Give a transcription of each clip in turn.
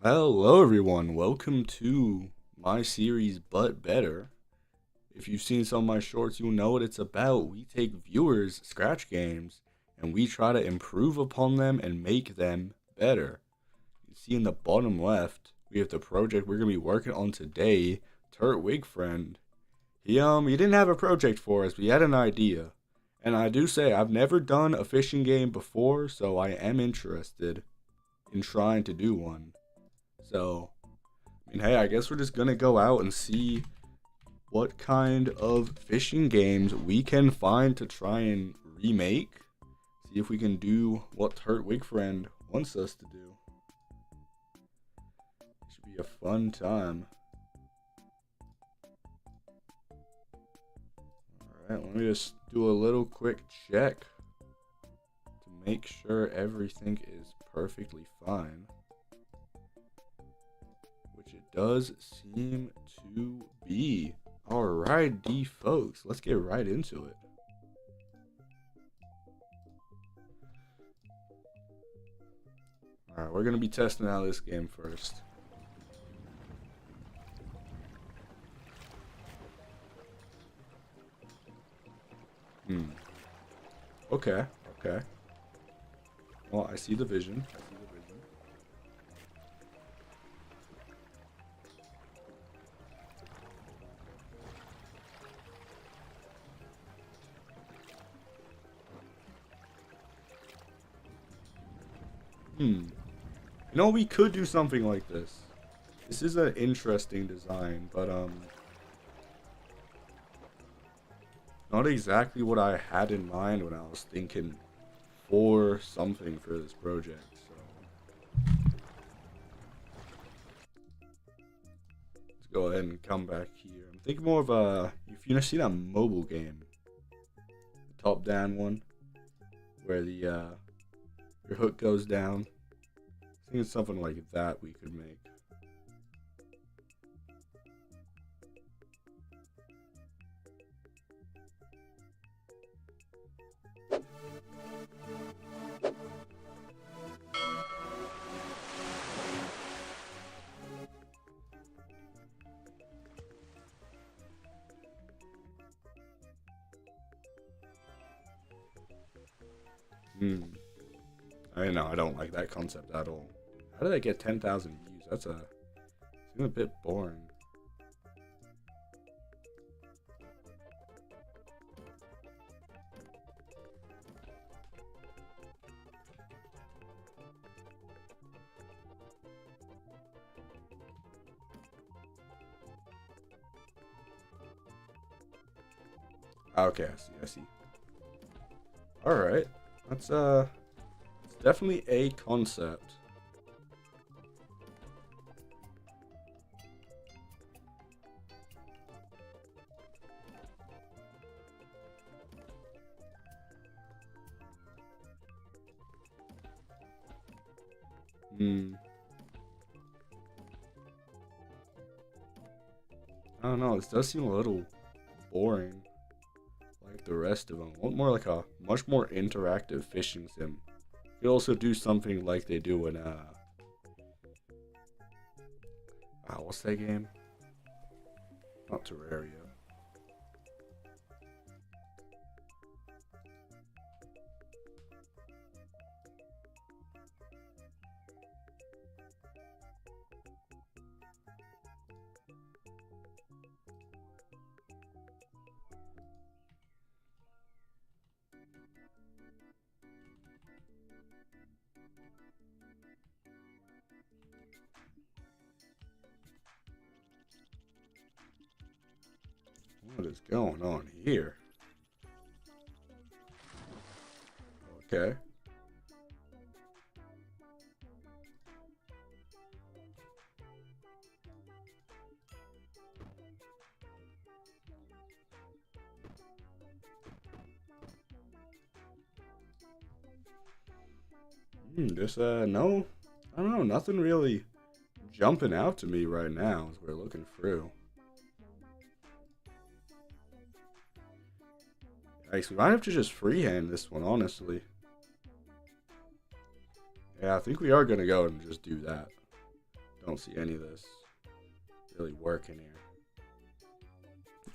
Hello, everyone. Welcome to my series, But Better. If you've seen some of my shorts, you'll know what it's about. We take viewers' scratch games and we try to improve upon them and make them better. You see in the bottom left, we have the project we're gonna be working on today. Turt Wig Friend. He didn't have a project for us, but he had an idea. And I do say I've never done a fishing game before, so I am interested in trying to do one. So hey, I guess we're just gonna go out and see what kind of fishing games we can find to try and remake. See if we can do what Turt Wig Friend wants us to do. Should be a fun time. Alright, let me just do a little quick check to make sure everything is perfectly fine. Which it does seem to be. Alrighty, folks, let's get right into it. Alright, we're gonna be testing out this game first. Okay, okay. Well, I see the vision. You know, we could do something like this. This is an interesting design, but not exactly what I had in mind when I was thinking for something for this project. So let's go ahead and come back here. I'm thinking more of a, if you've seen a mobile game, the top-down one, where the your hook goes down. I think it's something like that we could make. I know, I don't like that concept at all. How did I get 10,000 views? That's seems a bit boring. Okay, I see. Alright. That's it's definitely a concept. I don't know, this does seem a little boring like the rest of them. I want more like a much more interactive fishing sim. You could also do something like they do in what's that game? Not Terraria. What is going on here? Okay. No, I don't know, nothing really jumping out to me right now as we're looking through. Yikes, we might have to just freehand this one, honestly. Yeah, I think we are gonna go and just do that. don't see any of this really working here.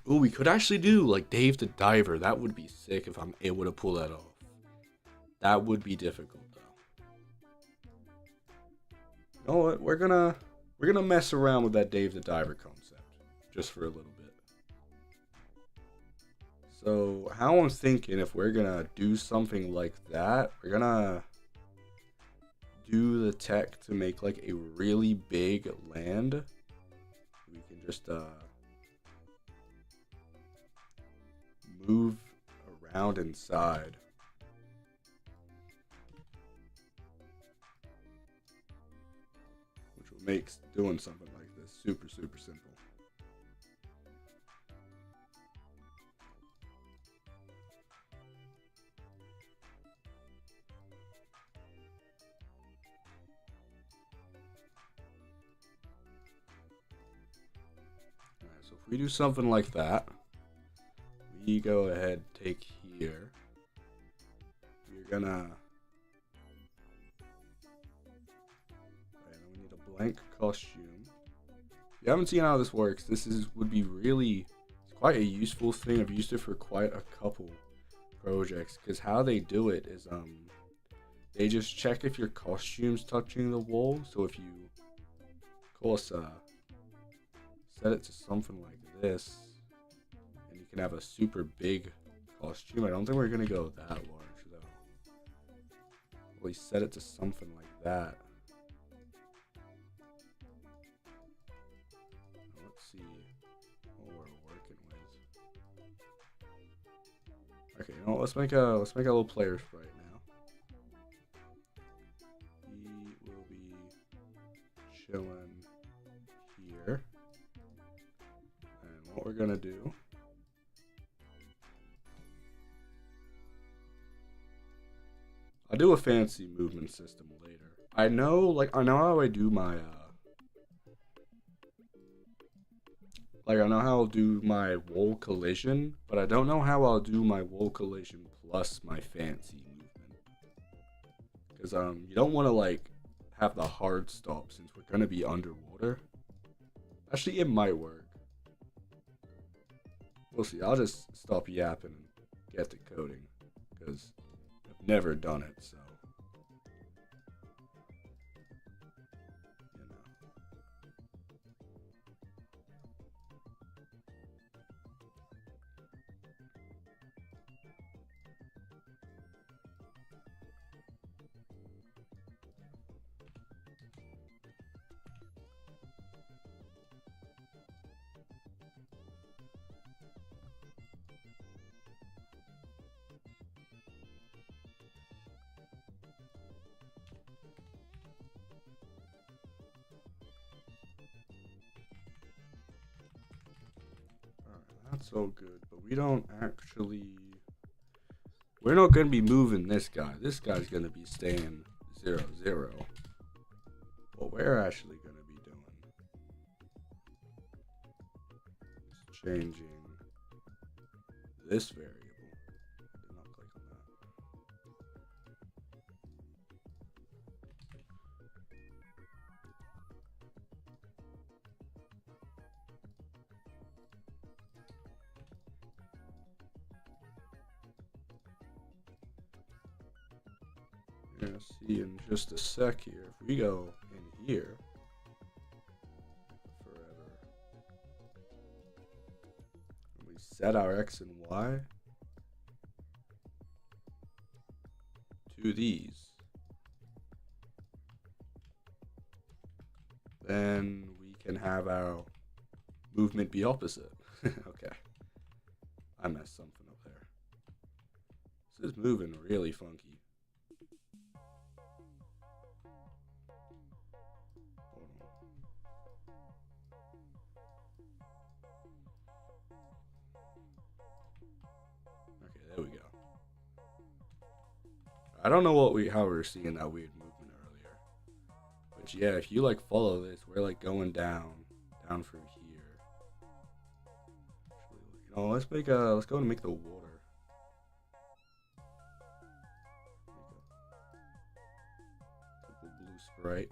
Ooh, we could actually do like Dave the Diver. That would be sick if I'm able to pull that off. That would be difficult though. You know what? We're gonna mess around with that Dave the Diver concept just for a little bit. So how I'm thinking, if we're gonna do something like that, we're gonna do the tech to make like a really big land. We can just move around inside. Which will make doing something like this super, super simple. Alright, so if we do something like that, we go ahead, take here. We're gonna we need a blank costume. If you haven't seen how this works, this would be really, it's quite a useful thing. I've used it for quite a couple projects, because how they do it is they just check if your costume's touching the wall. So if you, of course, set it to something like this, and you can have a super big costume. I don't think we're gonna go that large though. We set it to something like that. Let's see what we're working with. Okay, you know what, let's make a little player sprite now. He will be chilling here. And what we're gonna do, I'll do a fancy movement system later. I know how I do my I know how I'll do my wall collision, but I don't know how I'll do my wall collision plus my fancy movement. Because you don't want to like have the hard stop since we're gonna be underwater. Actually, it might work. We'll see. I'll just stop yapping and get to coding, because I've never done it, so. That's so good, but we don't actually. We're not going to be moving this guy. This guy's going to be staying 0-0. What we're actually going to be doing is changing this variable. Did not click on that. You're going to see in just a sec here, if we go in here, forever, and we set our X and Y to these, then we can have our movement be opposite. Okay. I messed something up there. This is moving really funky. There we go. I don't know how we were seeing that weird movement earlier. But yeah, if you like follow this, we're like going down through here. You know, let's go and make the water. Make a blue sprite.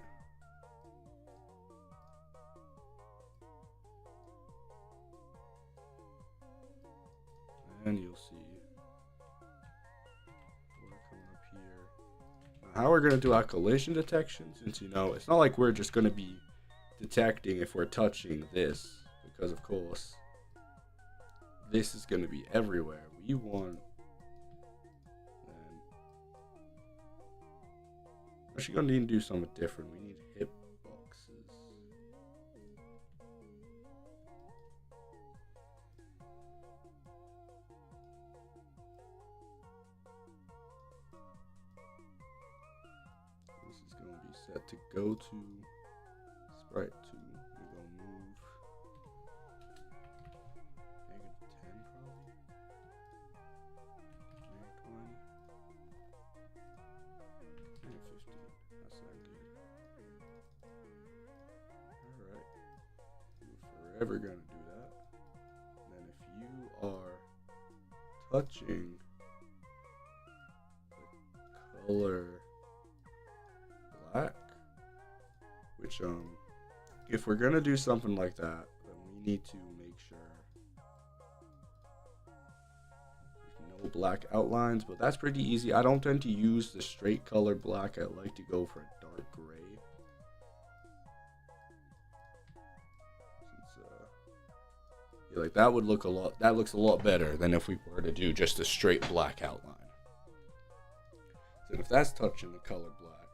then you'll see we're coming up here. Now, how we're going to do our collision detection, since it's not like we're just going to be detecting if we're touching this, because of course this is going to be everywhere. We want actually going to need to do something different. We need hitboxes. This is going to be set to go to sprite 2. We're going to move -10 probably. -20. -15. That's not good. Alright. We're forever going to do that. And then if you are touching the color black, which if we're gonna do something like that, then we need to make sure there's no black outlines, but that's pretty easy. I don't tend to use the straight color black. I like to go for a dark gray, since like that would look that looks a lot better than if we were to do just a straight black outline. So if that's touching the color black,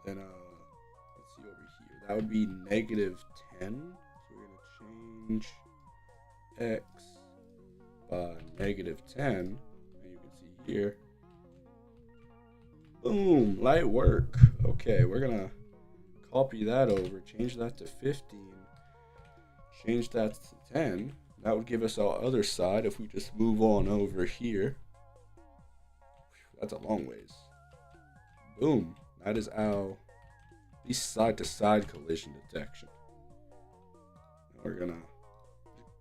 then let's see over here. That would be -10. So we're gonna change X by -10, and you can see here. Boom, light work. Okay, we're gonna copy that over, change that to 15, change that to 10. That would give us our other side if we just move on over here. That's a long ways. Boom. That is our side-to-side collision detection. Now we're gonna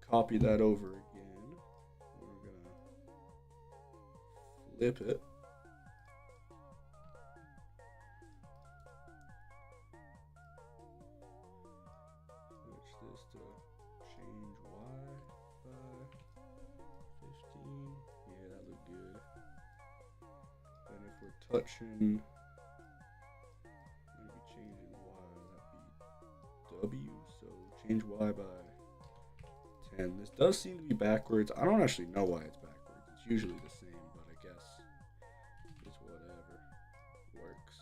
copy that over again. We're gonna flip it. Switch this to change Y by 15. Yeah, that looked good. Then if we're touching, W, so change Y by 10. This does seem to be backwards. I don't actually know why it's backwards. It's usually the same, but I guess it's whatever. Works.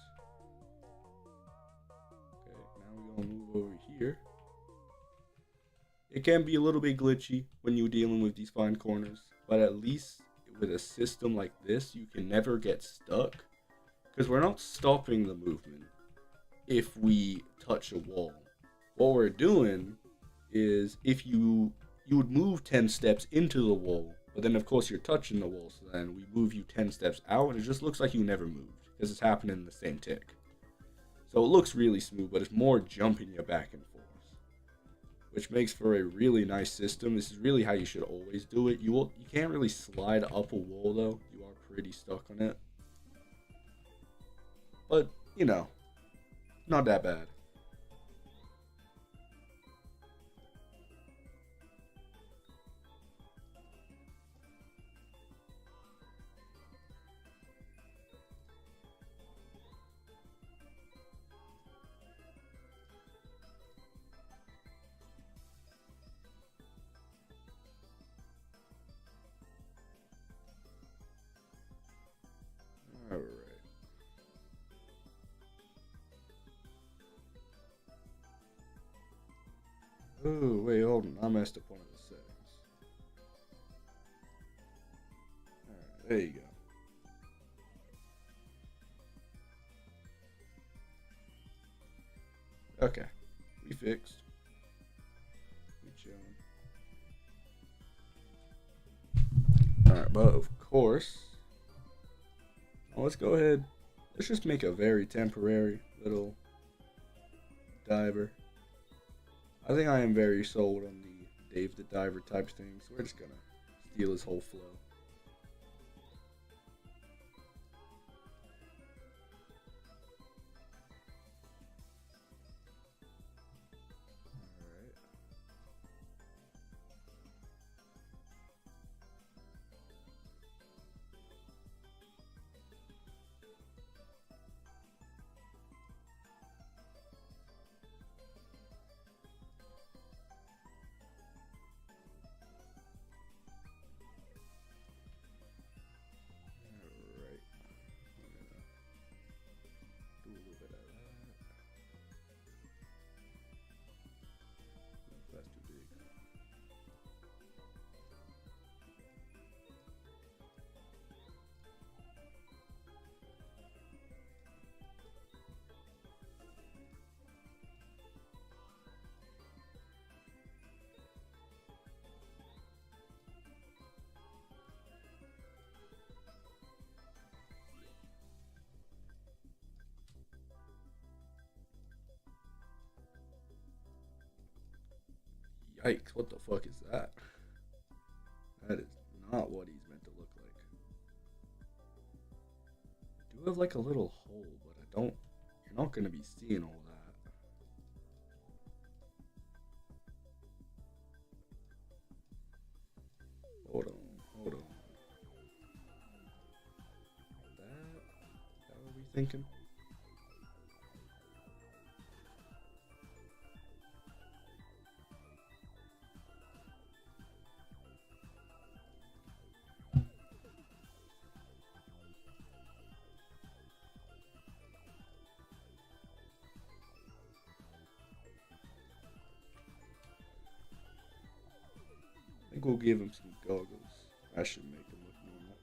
Okay, now we're going to move over here. It can be a little bit glitchy when you're dealing with these fine corners, but at least with a system like this, you can never get stuck, because we're not stopping the movement if we touch a wall. What we're doing is, if you would move 10 steps into the wall, but then of course you're touching the wall, so then we move you 10 steps out, and it just looks like you never moved, because it's happening in the same tick. So it looks really smooth, but it's more jumping you back and forth, which makes for a really nice system. This is really how you should always do it. You can't really slide up a wall though. You are pretty stuck on it. But, not that bad. Alright. Oh, wait, hold on. I messed up one of the settings. Alright, there you go. Okay. We fixed. We chilling. Alright, but of course, let's go ahead. Let's just make a very temporary little diver. I think I am very sold on the Dave the Diver type thing, so we're just gonna steal his whole flow. Alright. Yikes, what the fuck is that? That is not what he's meant to look like. I do have like a little hole, but I don't. You're not gonna be seeing all that. Hold on, hold on. That what we thinking? I think we'll give him some goggles. I should make him look normal.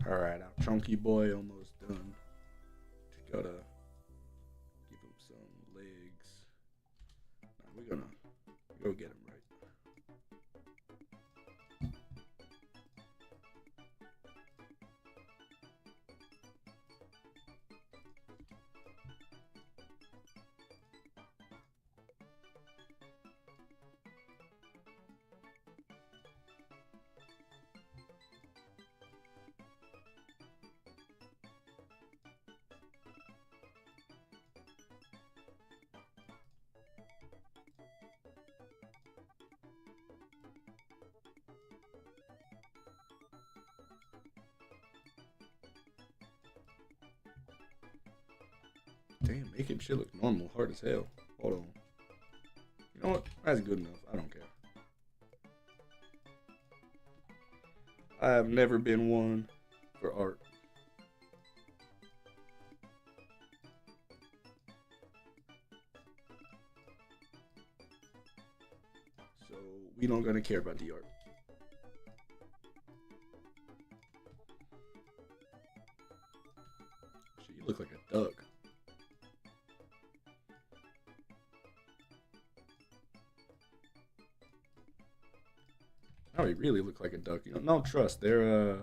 Alright, our chunky boy almost done. Just gotta give him some legs. Nah, we're gonna go get him right. Damn, making shit look normal, hard as hell. Hold on. You know what? That's good enough. I don't care. I have never been one for art. So we don't gonna care about the art. Shit, you look like a duck. Now he really look like a duck. You know, no trust. They're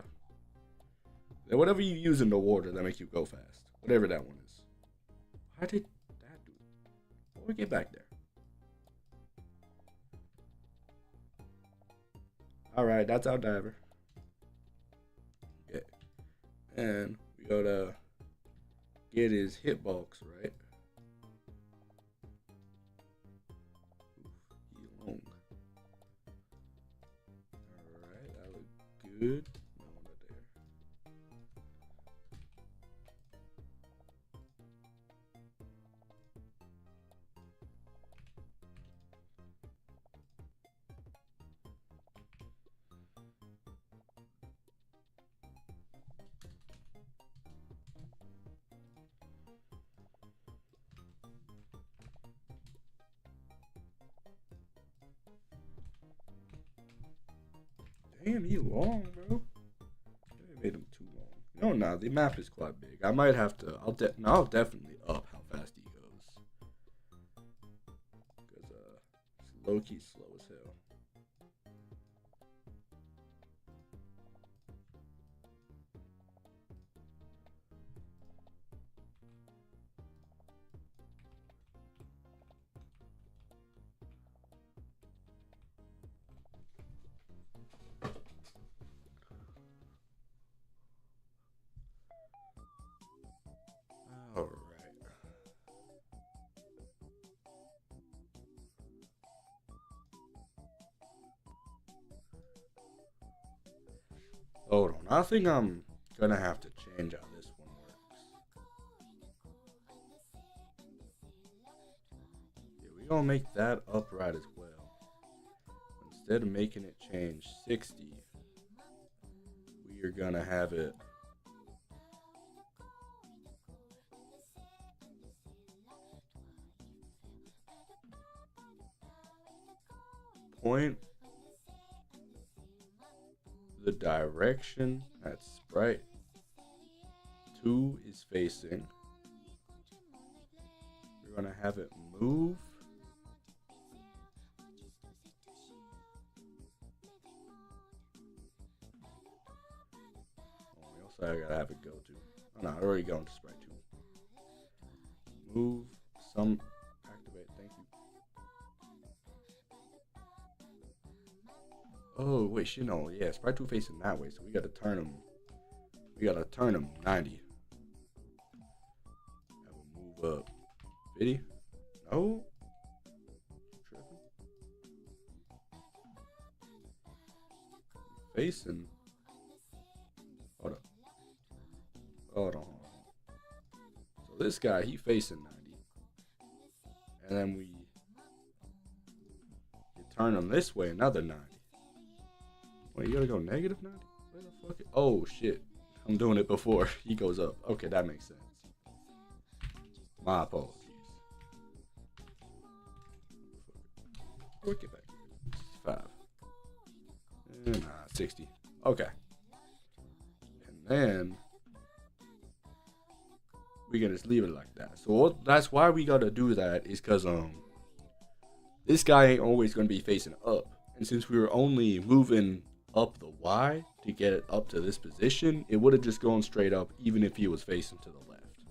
whatever you use in the water that make you go fast. Whatever that one is. Why did that do it? Before we get back there. Alright, that's our diver. Okay. And we gotta get his hitbox right. Oof, he long. Alright, that looked good. No one there. Damn, he long, bro. They made him too long. No, nah, the map is quite big. I might have to. I'll definitely up how fast he goes. Because it's low key slow as hell. All right. Hold on. I think I'm gonna have to change how this one works. Yeah, we're gonna make that upright as well. Instead of making it change 60, we are gonna have it point the direction that sprite 2 is facing. We're gonna have it move so I gotta have it go to. Oh no, I already going to sprite 2. Move some activate. Thank you. Oh wait, shit, no, yeah, sprite 2 facing that way, so we gotta turn him. We gotta turn him 90. Have him move up 50. No. Tripping. Facing. Hold up. Hold on. So this guy, he facing 90. And then we turn him this way, another 90. Wait, you gotta go negative 90? Where the fuck? Oh shit. I'm doing it before he goes up. Okay, that makes sense. My apologies. Get back. 65. Nah, 60. Okay. And then we can just leave it like that. So that's why we gotta do that, is because this guy ain't always gonna be facing up. And since we were only moving up the Y to get it up to this position, it would have just gone straight up even if he was facing to the left.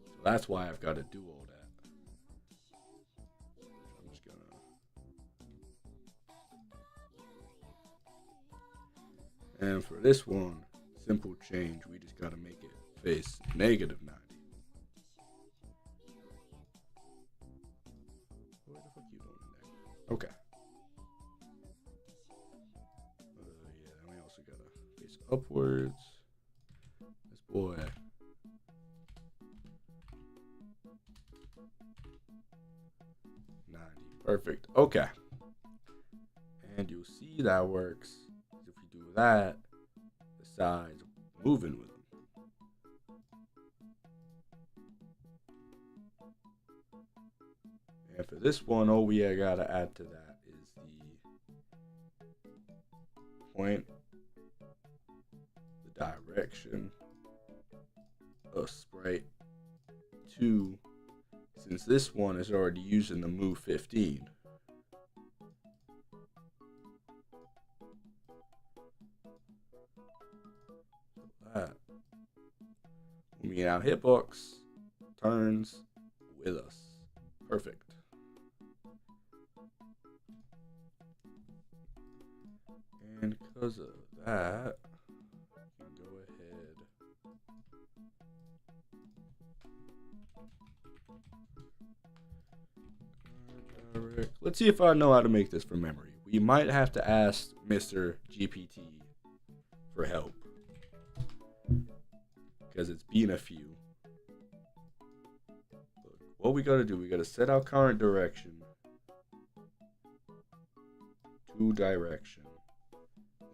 So that's why I've got to do all that. I'm just gonna. And for this one, simple change, we just gotta make it face negative 90. What the fuck you doing negative? Okay. Upwards. This boy. 90. Perfect. Okay. And you'll see that works. If we do that, the sides moving with them. And for this one, all we gotta add to that is the point, direction of sprite 2, since this one is already using the move 15. That will mean our hitbox turns with us. Perfect. And because of that, let's see if I know how to make this from memory. We might have to ask Mr. GPT for help, because it's been a few. Look, what we gotta do, we gotta set our current direction to direction.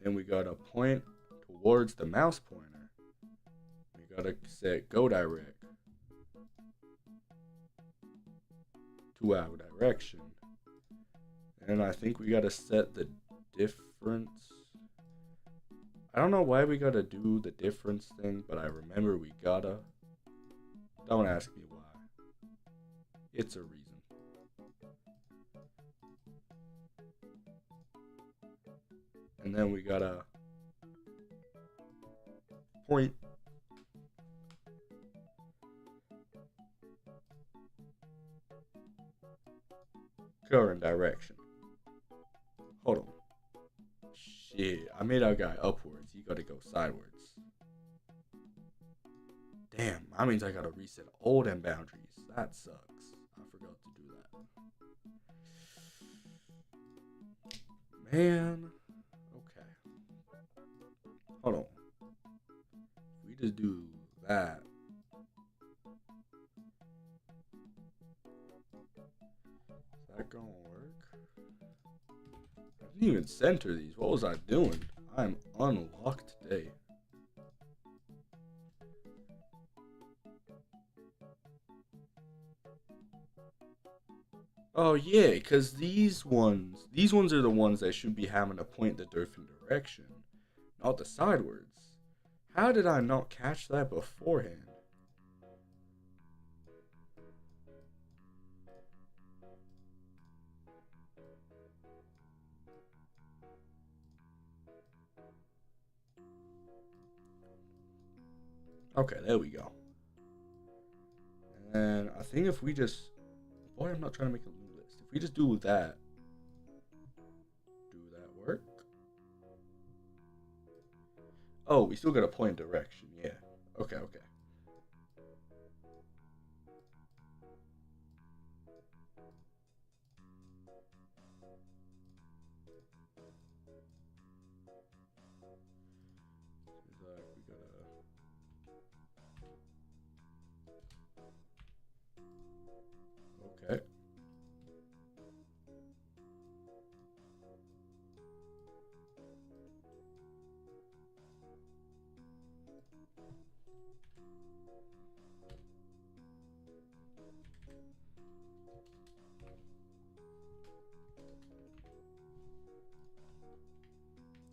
Then we gotta point towards the mouse pointer. We gotta set go direct to our direction. And I think we gotta set the difference. I don't know why we gotta do the difference thing, but I remember we gotta. Don't ask me why. It's a reason. And then we gotta point current direction. Hold on. Shit, I made our guy upwards. He gotta go sideways. Damn, that means I gotta reset all them boundaries. That sucks. I forgot to do that. Man. Okay. just do that. Is that gonna work? I didn't even center these. What was I doing? I'm unlocked today. Oh yeah, because these ones are the ones that should be having to point the different direction, not the sidewards. How did I not catch that beforehand? Okay, there we go. And I think if we just, boy, I'm not trying to make a new list. If we just do that, do that work? Oh, we still got to point direction. Yeah. Okay, okay. Seems like we gotta. Okay.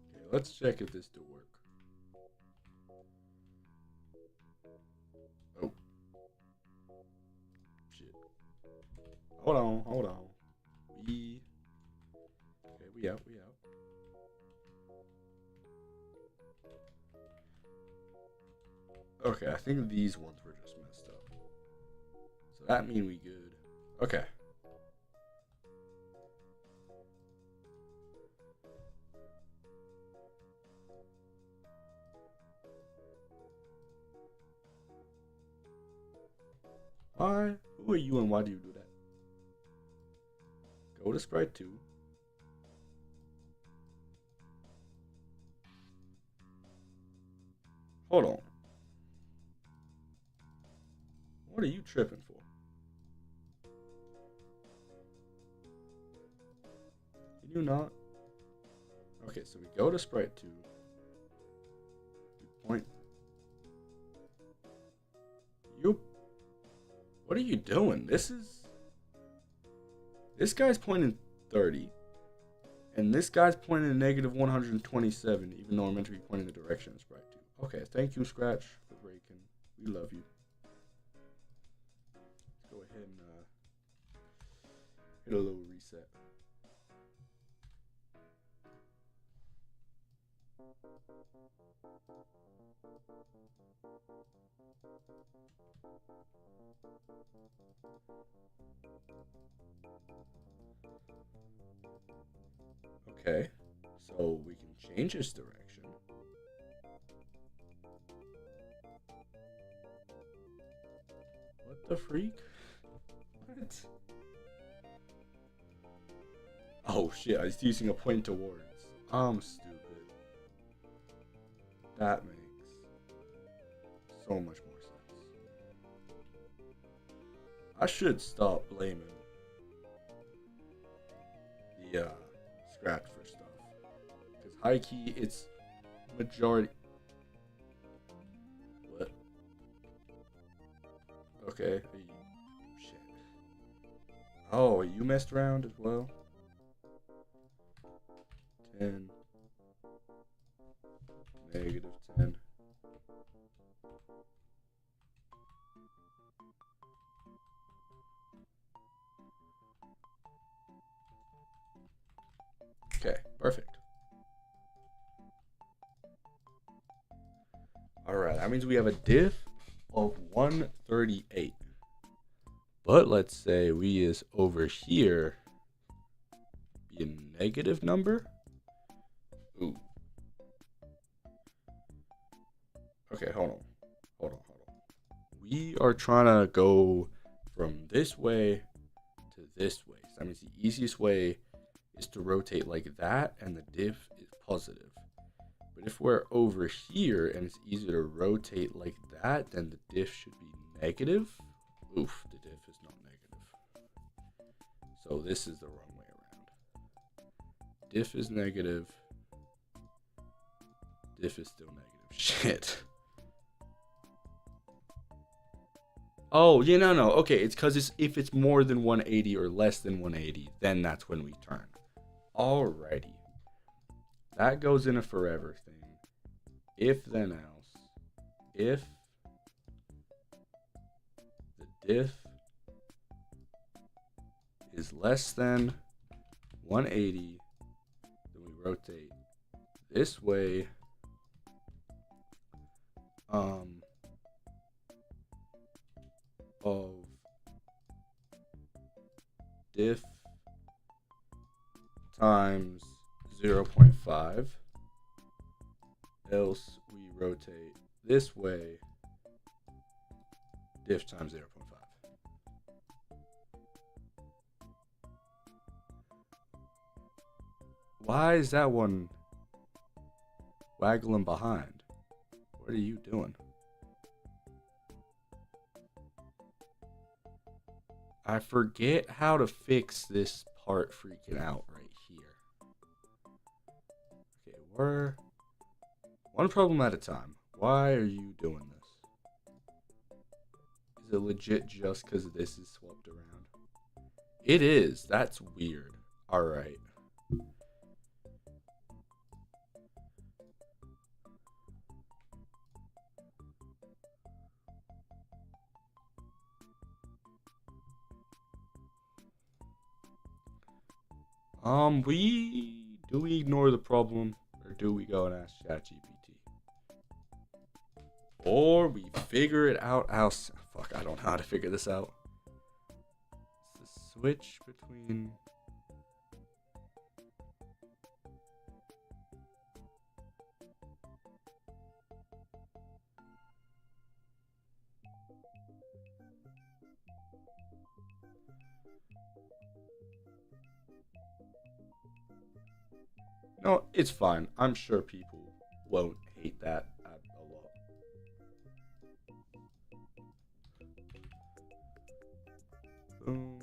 Okay, let's check if this still work. Oh, shit. Hold on, hold on. We. Okay, we out, we out. Okay, I think these ones were just messed up. So that mean we good. Okay. Why? Who are you and why do you do that? Go to sprite 2. Hold on. What are you tripping for? Can you not? Okay, so we go to sprite 2. We point. You. What are you doing? This guy's pointing 30. And this guy's pointing negative 127, even though I'm meant to be pointing the direction of sprite 2. Okay, thank you, Scratch, for breaking. We love you. Let's go ahead and hit a little reset. Okay, so we can change its direction. What the freak? What? Oh shit, I was using a point towards. I'm stupid. That makes so much more sense. I should stop blaming the Scratch for stuff. Because high key, it's majority. What? Okay. Shit. Oh, you messed around as well? 10. Negative 10. Okay, perfect. Alright, that means we have a diff of 138. But let's say we is over here be a negative number. Ooh. Okay, hold on. Hold on, hold on. We are trying to go from this way to this way. So that means the easiest way is to rotate like that, and the diff is positive. But If we're over here and it's easier to rotate like that, then the diff should be negative. Oof, the diff is not negative. So this is the wrong way around. Diff is negative. Diff is still negative. Shit. Oh, yeah, no. Okay, it's because if it's more than 180 or less than 180, then that's when we turn. Alrighty. That goes in a forever thing. If then else. If the diff is less than 180, then we rotate this way. Of diff times 0.5, else we rotate this way, diff times 0.5. Why is that one waggling behind? What are you doing? I forget how to fix this part freaking out right here. Okay, we're one problem at a time. Why are you doing this? Is it legit just because this is swapped around? It is. That's weird. Alright. Do we ignore the problem, or do we go and ask ChatGPT? Or we figure it out ourselves. Fuck, I don't know how to figure this out. It's the switch between... No, it's fine. I'm sure people won't hate that a lot. Boom.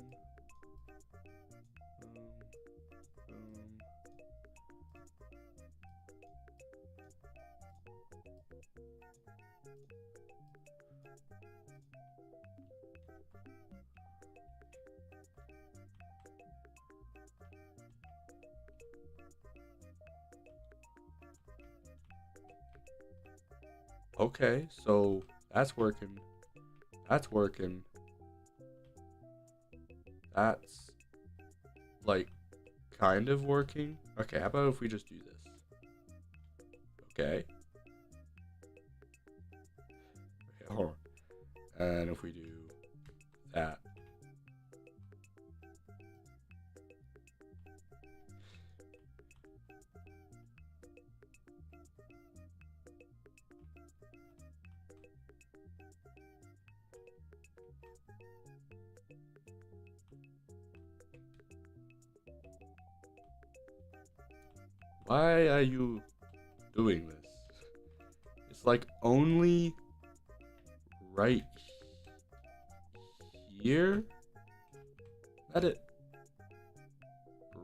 Okay, so that's working. That's working. That's like kind of working. Okay, how about if we just do this? Okay. Okay, hold on. And if we do that. Why are you doing this? It's like only right here that it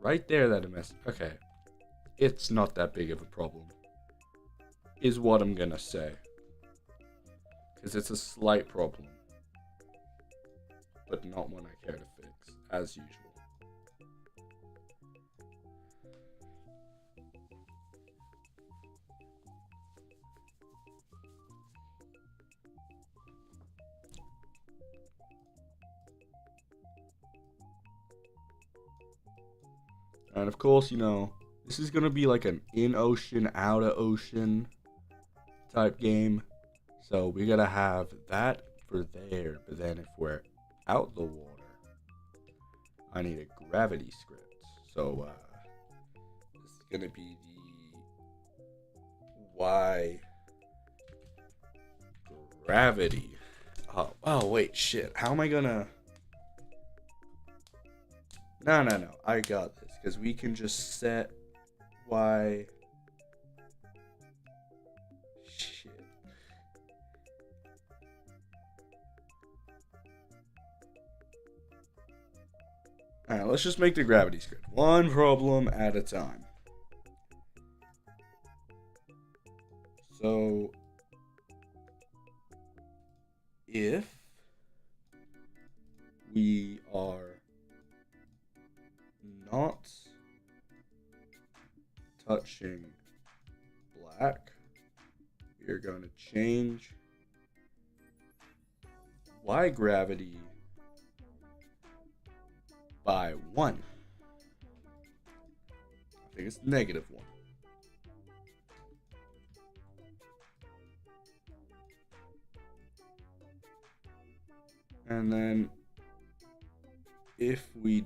right there that it messed. Okay, it's not that big of a problem is what I'm gonna say, because it's a slight problem but not one I care to fix as usual. And of course, you know, this is going to be like an in-ocean, out-of-ocean type game. So we got to have that for there. But then if we're out the water, I need a gravity script. So this is going to be the Y gravity. Oh, wait, shit. How am I going to... No. I got this. Because we can just set Y Alright, let's just make the gravity script. One problem at a time. So, if we are not touching black, we are going to change Y gravity by 1. I think it's -1. And then if we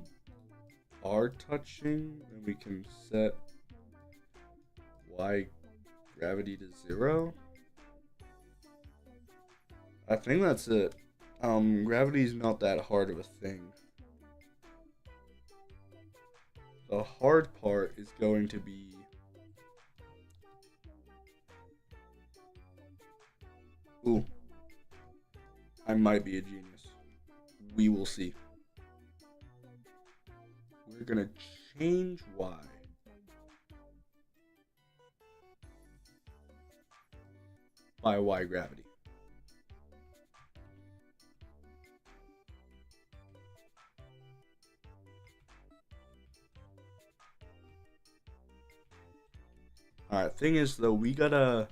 are touching, then we can set Y gravity to 0. I think that's it. Gravity is not that hard of a thing. The hard part is going to be ooh, I might be a genius. We will see. We're gonna change Y by Y gravity. Alright, thing is though, we're gonna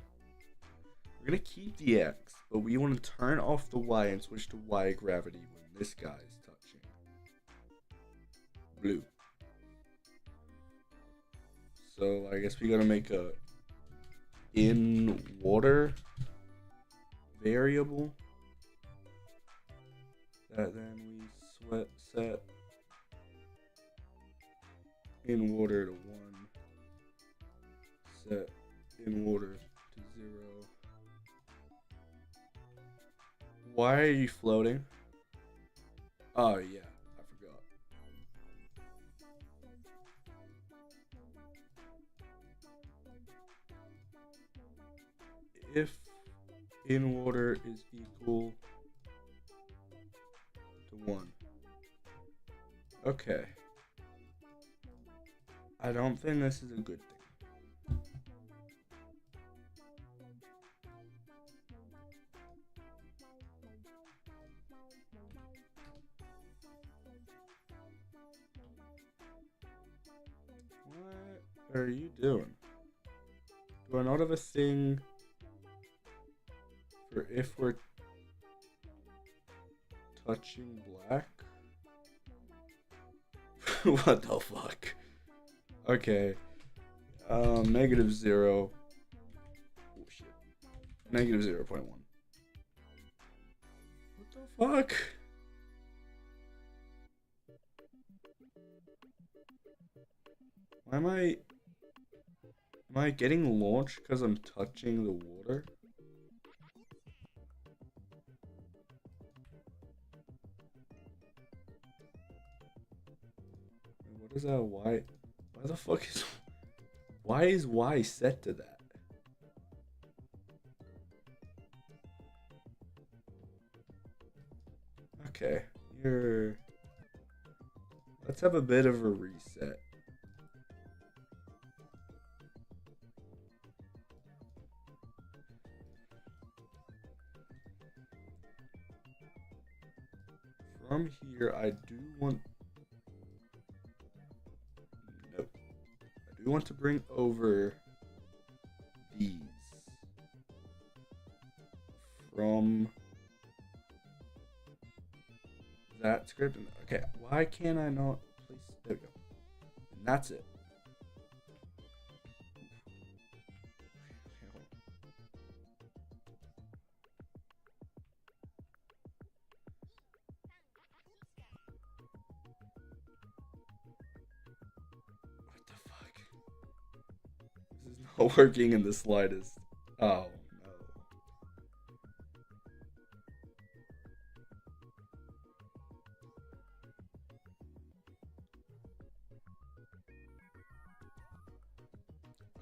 keep the X, but we want to turn off the Y and switch to Y gravity when this guy's touching blue. So I guess we gotta make a in water variable that then we set in water to 1, set in water to 0. Why are you floating? Oh yeah, I forgot. If in water is equal to 1. Okay. I don't think this is a good thing. What are you doing? Do I not have a thing for if we're touching black? What the fuck? Okay. -0. Oh shit. -0.1. What the fuck? Why am I getting launched because I'm touching the water? What is that? Why the fuck is why is Y set to that? Okay, let's have a bit of a reset. From here, I do want to bring over these from that script. Okay, why can't I not place? There we go. And that's it. Not working in the slightest. Oh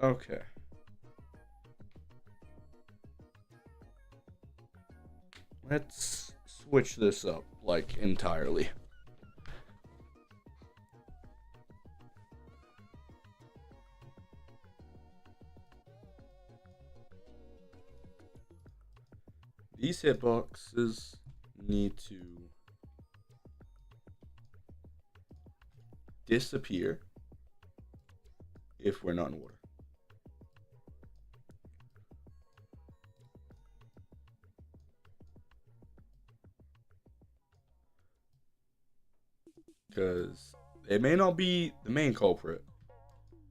no. Okay. Let's switch this up like entirely. these hitboxes need to disappear if we're not in water. Because they may not be the main culprit,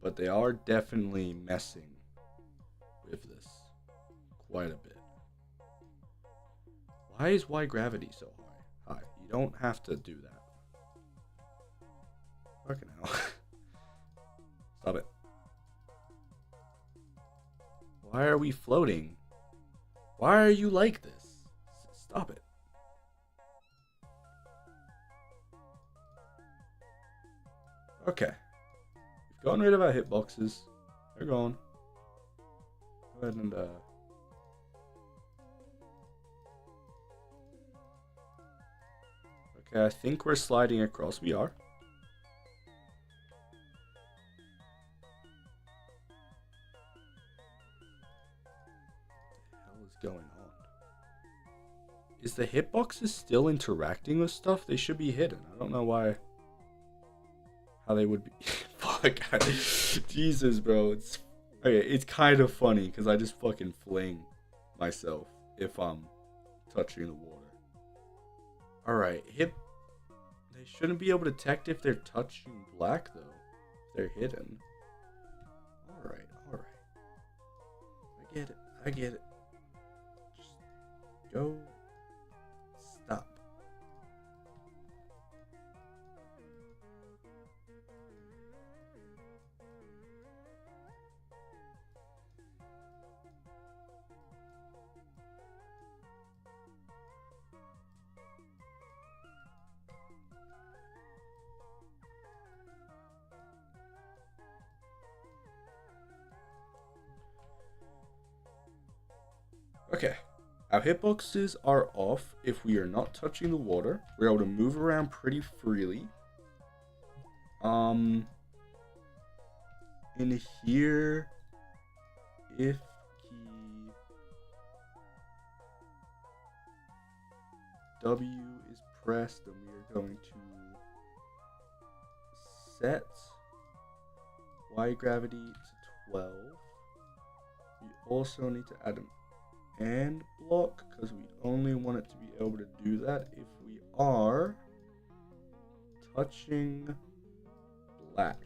but they are definitely messing with this quite a bit. Why is Y gravity so high? You don't have to do that. Fucking hell. Stop it. Why are we floating? Why are you like this? Stop it. Okay. We've gotten rid of our hitboxes. They're gone. Go ahead and okay, I think we're sliding across. We are. What the hell is going on? Is the hitboxes still interacting with stuff? They should be hidden. I don't know why. How they would be. Fuck. Jesus, bro. It's okay. It's kind of funny because I just fucking fling myself if I'm touching the water. All right, They shouldn't be able to detect if they're touching black though. If they're hidden. All right. I get it. Just go. Stop. Okay, our hitboxes are off if we are not touching the water. We're able to move around pretty freely. In here, if key W is pressed, then we are going to set Y gravity to 12. We also need to add an and block because we only want it to be able to do that if we are touching black.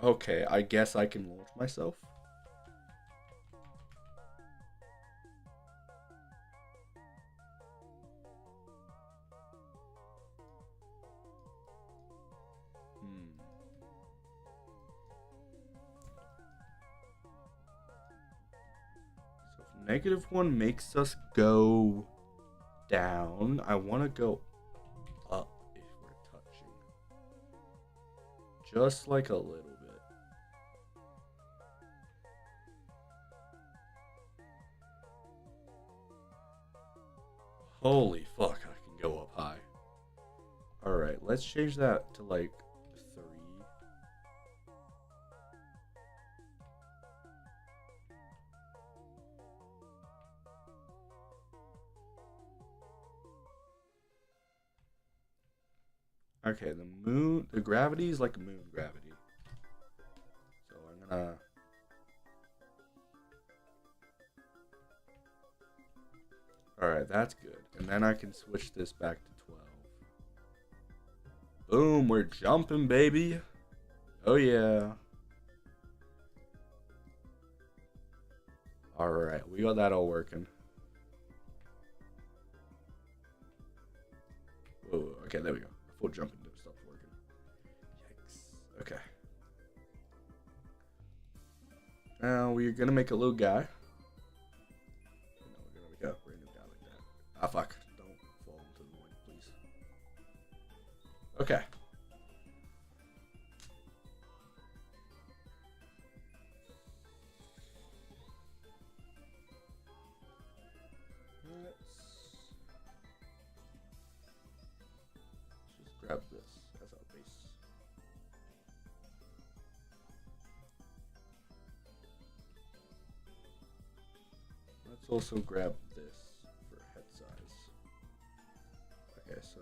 Okay, I guess I can launch myself. -1 makes us go down. I want to go up if we're touching. Just like a little bit. Holy fuck, I can go up high. Alright, let's change that to like 3. Okay, the gravity is like moon gravity. So I'm gonna... Alright, that's good. And then I can switch this back to 12. Boom, we're jumping, baby. Oh yeah. Alright, we got that all working. Whoa, okay, there we go. Full jumping stopped working. Yikes. Okay. Now we're gonna make a little guy. We're gonna make a random guy like that. Ah, fuck. Don't fall into the void, please. Okay. Let's just grab this as our base Let's also grab this for head size. Okay, so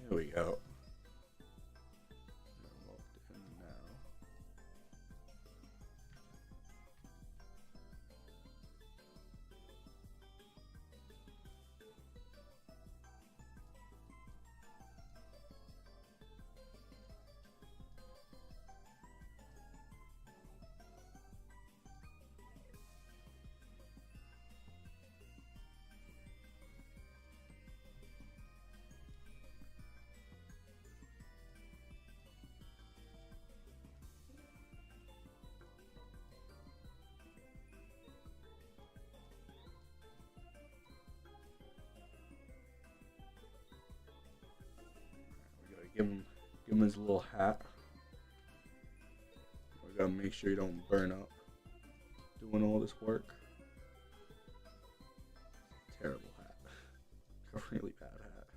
here we go. I'm logged in now. We gotta give him his little hat. We gotta make sure you don't burn up doing all this work. Terrible hat. A really bad hat.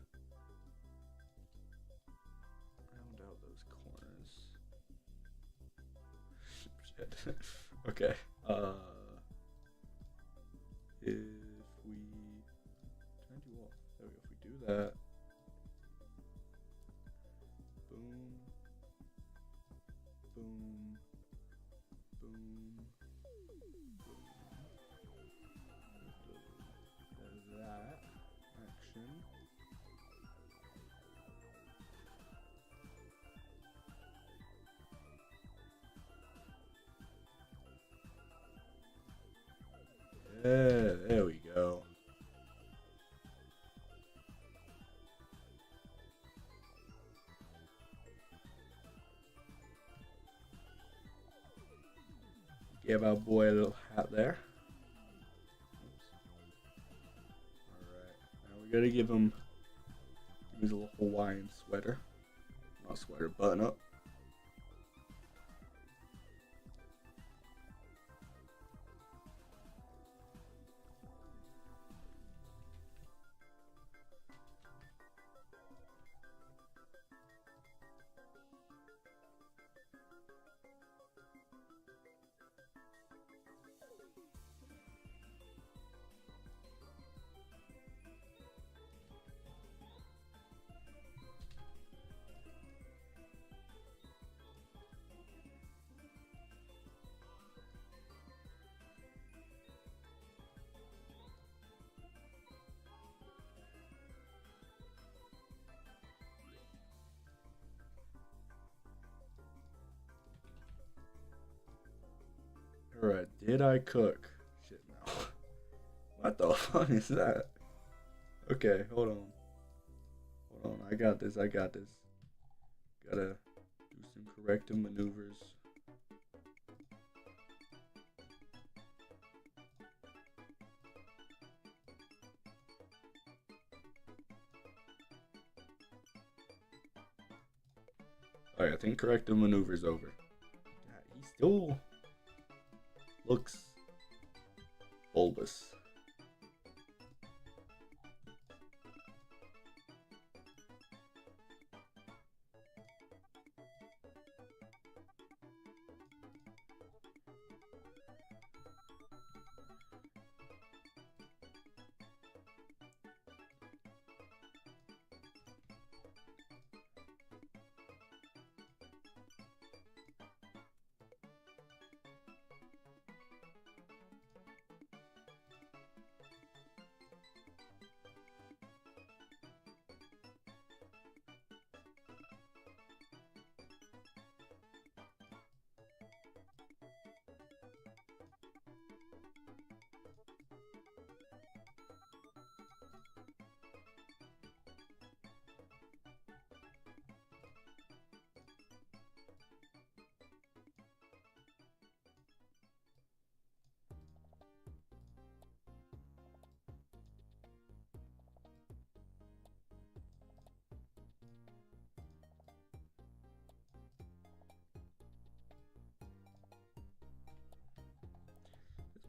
Round out those corners. Shit. Okay. If we turned you off, there we go. If we do that, boom, boom, boom, boom. There's that action. Yeah, there we go. Give our boy a little hat there. Alright, now we gotta give him his little Hawaiian sweater. Not sweater, button up. Alright, did I cook? Shit, no. What the fuck is that? Okay, hold on. Hold on, I got this, I got this. Gotta do some corrective maneuvers. Alright, I think corrective maneuvers over. God, he still looks bulbous.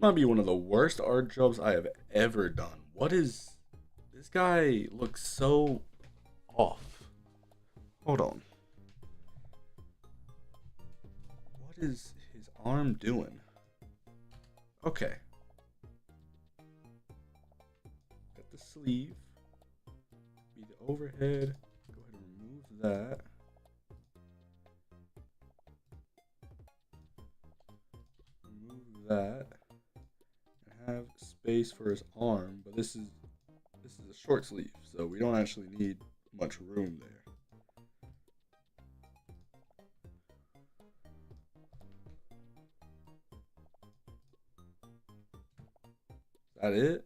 Might be one of the worst art jobs I have ever done. What is this guy looks so off. Hold on. What is his arm doing? Okay. Got the sleeve. Be the overhead. Go ahead and remove that. Remove that. And have space for his arm, but this is a short sleeve, so we don't actually need much room there. Is that it?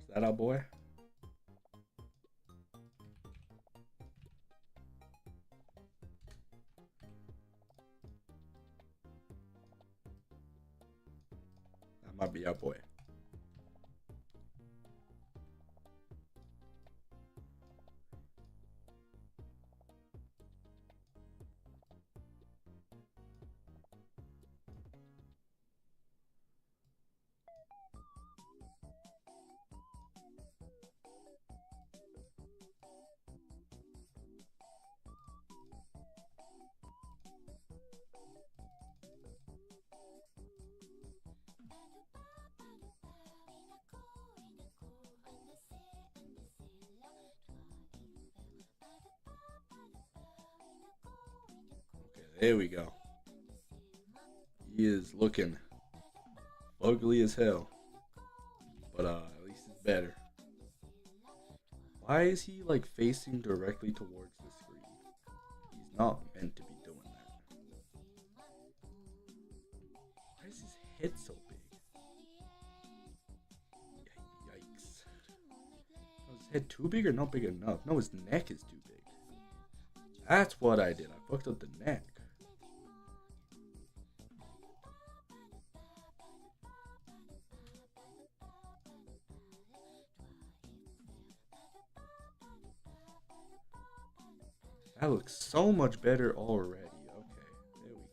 Is that our boy? That might be our boy. There we go. He is looking ugly as hell, but at least it's better. Why is he like facing directly towards the screen? He's not meant to be doing that. Why is his head so big? Yikes. Is his head too big or not big enough? No, his neck is too big. That's what I did. I fucked up the neck. That looks so much better already. Okay, there we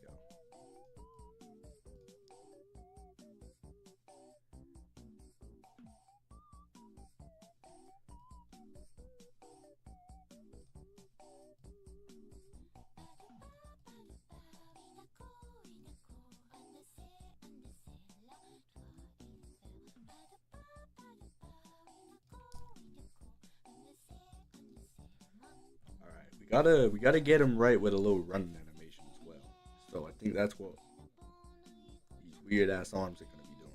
go. We gotta get him right with a little running animation as well. So I think that's what these weird ass arms are gonna be doing.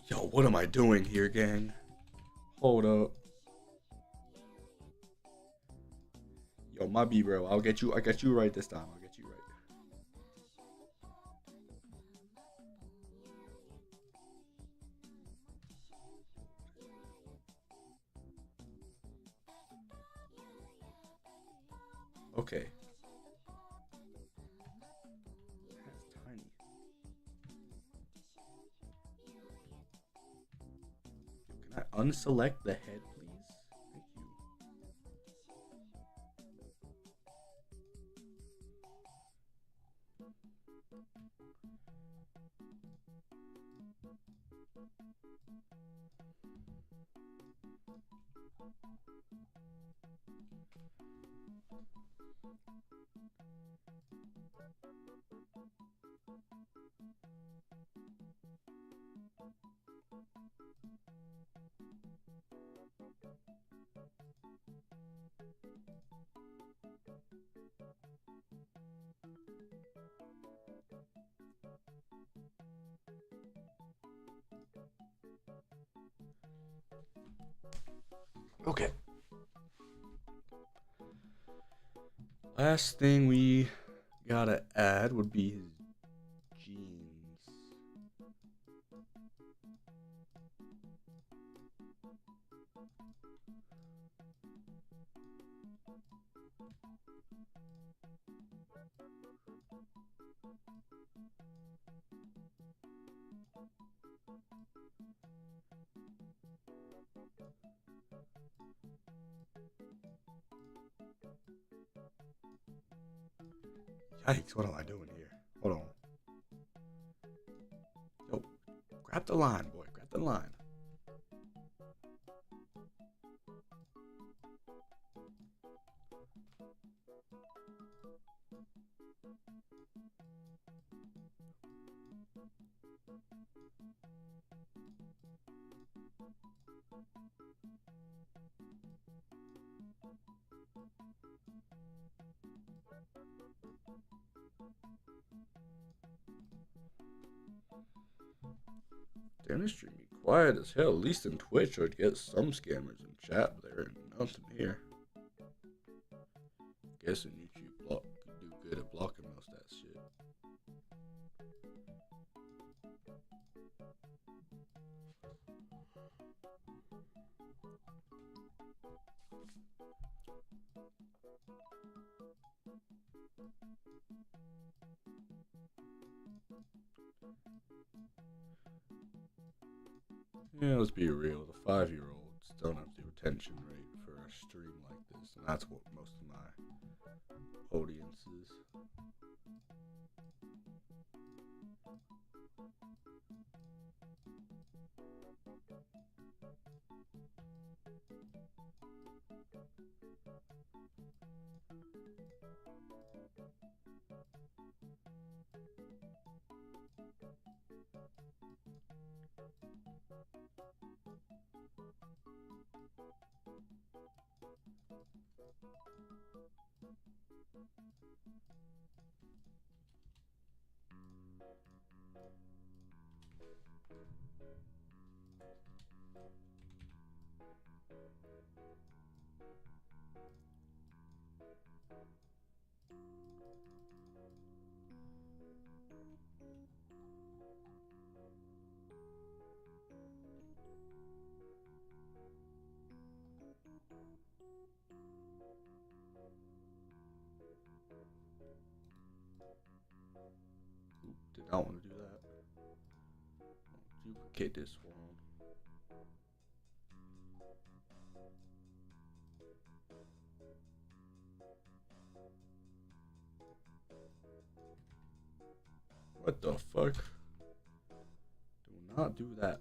Yo, what am I doing here, gang? Hold up. Yo, my B bro. I'll get you right this time. I'll get you right. Okay. That's tiny. Can I unselect the head, please? Thank you. Okay. Last thing we gotta add would be his jeans. Yikes, what am I doing here? Hold on. Yo, grab the line, boy. Grab the line. Damn, this stream be quiet as hell. At least in Twitch, I'd get some scammers in chat, but there ain't nothing here. Guessing YouTube block could do good at blocking most of that shit. Yeah, let's be real. The 5-year-olds don't have the retention rate for a stream like this, and that's what most of my audience is. Oop, did not want to do that. I'll duplicate this one. What the fuck? Do not do that.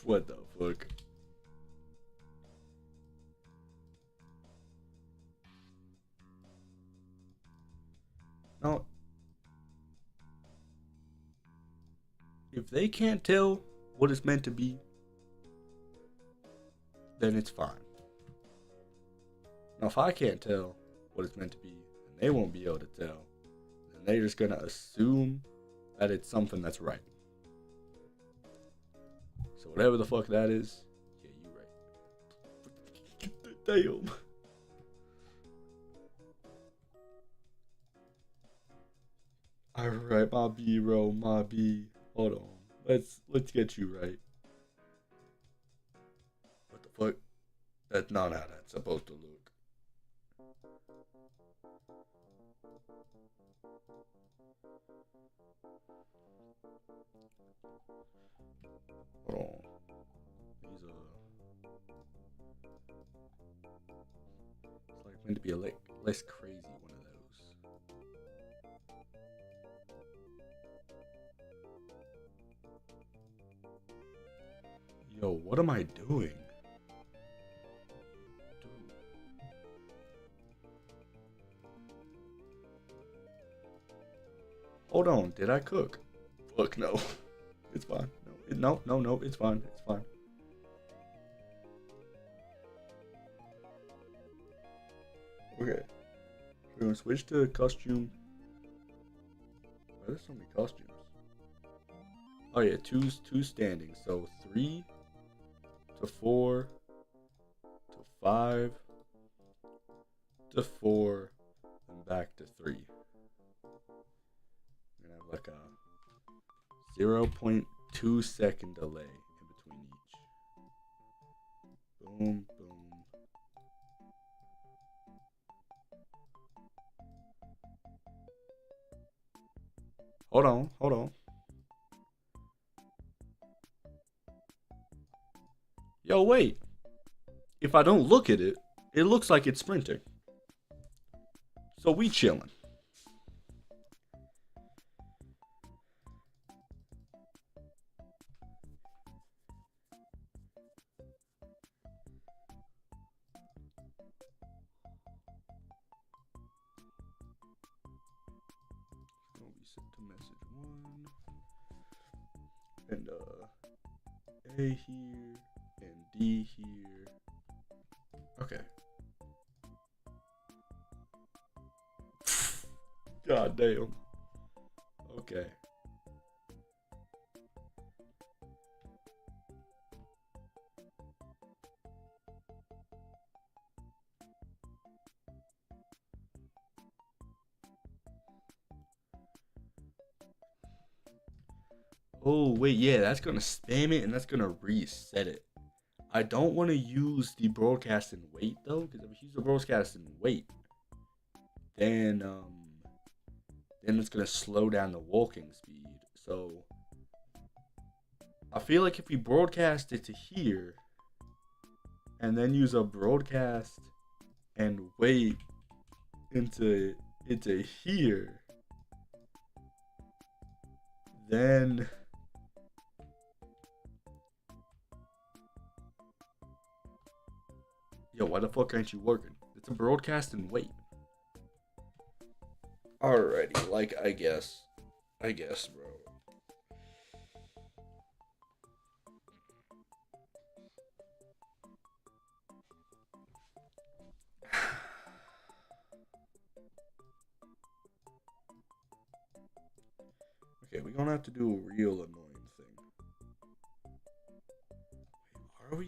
What the fuck? Now, if they can't tell what it's meant to be, then it's fine. Now, if I can't tell what it's meant to be, and they won't be able to tell, then they're just gonna assume that it's something that's right. So whatever the fuck that is, yeah, you right. Damn. Alright, my B, bro, my B. Hold on. Let's get you right. What the fuck? That's not how that's supposed to look. Hold on. These it's like meant to be a less crazy one of those. Yo, what am I doing? Dude. Hold on, did I cook? Look, no. It's fine. No, it's fine. It's fine. Okay. We're gonna switch to costume. Why there's so many costumes? Oh yeah, two standing. So 3 to 4 to 5 to 4 and back to 3. We're gonna have like a 0.2 second delay in between each. Boom, boom. Hold on. Yo, wait. If I don't look at it, it looks like it's sprinting. So we chilling. Reset to message 1. And A here and D here. Okay. God damn. Okay. Oh, wait, yeah, that's gonna spam it and that's gonna reset it. I don't want to use the broadcast and wait though, because if I use the broadcast and wait, then it's gonna slow down the walking speed. So I feel like if we broadcast it to here and then use a broadcast and wait into here, then yo, why the fuck aren't you working? It's a broadcast and wait. Alrighty, like I guess, bro. Okay, we're gonna have to do a real annoying thing. Wait, are we?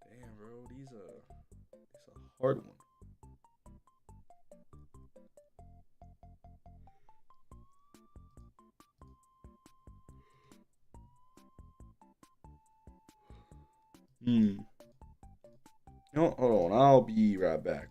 Damn, bro, it's a hard one. No, hold on, I'll be right back.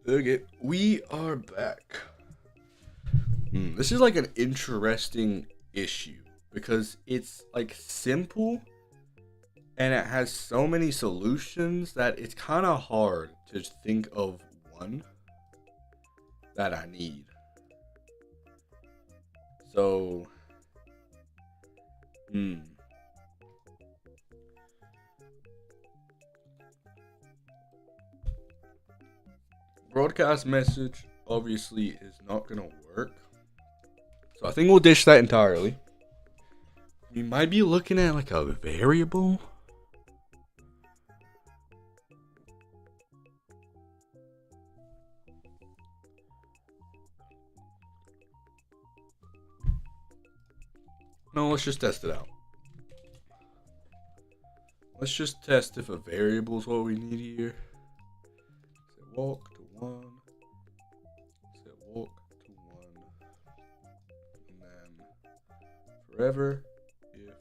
Okay, we are back. This is like an interesting issue because it's like simple and it has so many solutions that it's kind of hard to think of one that I need. So Hmm. Broadcast message obviously is not gonna work. So I think we'll dish that entirely. We might be looking at like a variable. No, let's just test it out. Let's just test if a variable is what we need here. Set walk to 1. Set walk to 1. And then forever if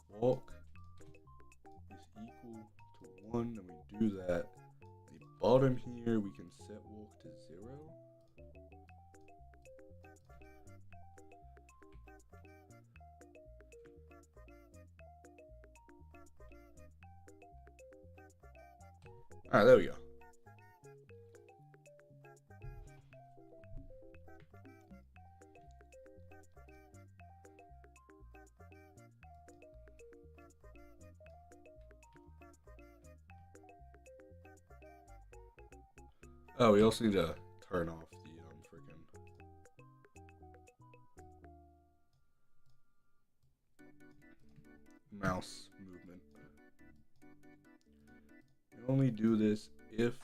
walk is equal to 1, then we do that. The bottom here we can set walk to 0. Alright, there we go. Oh, we also need to turn off the freaking mouse movement. We only do this if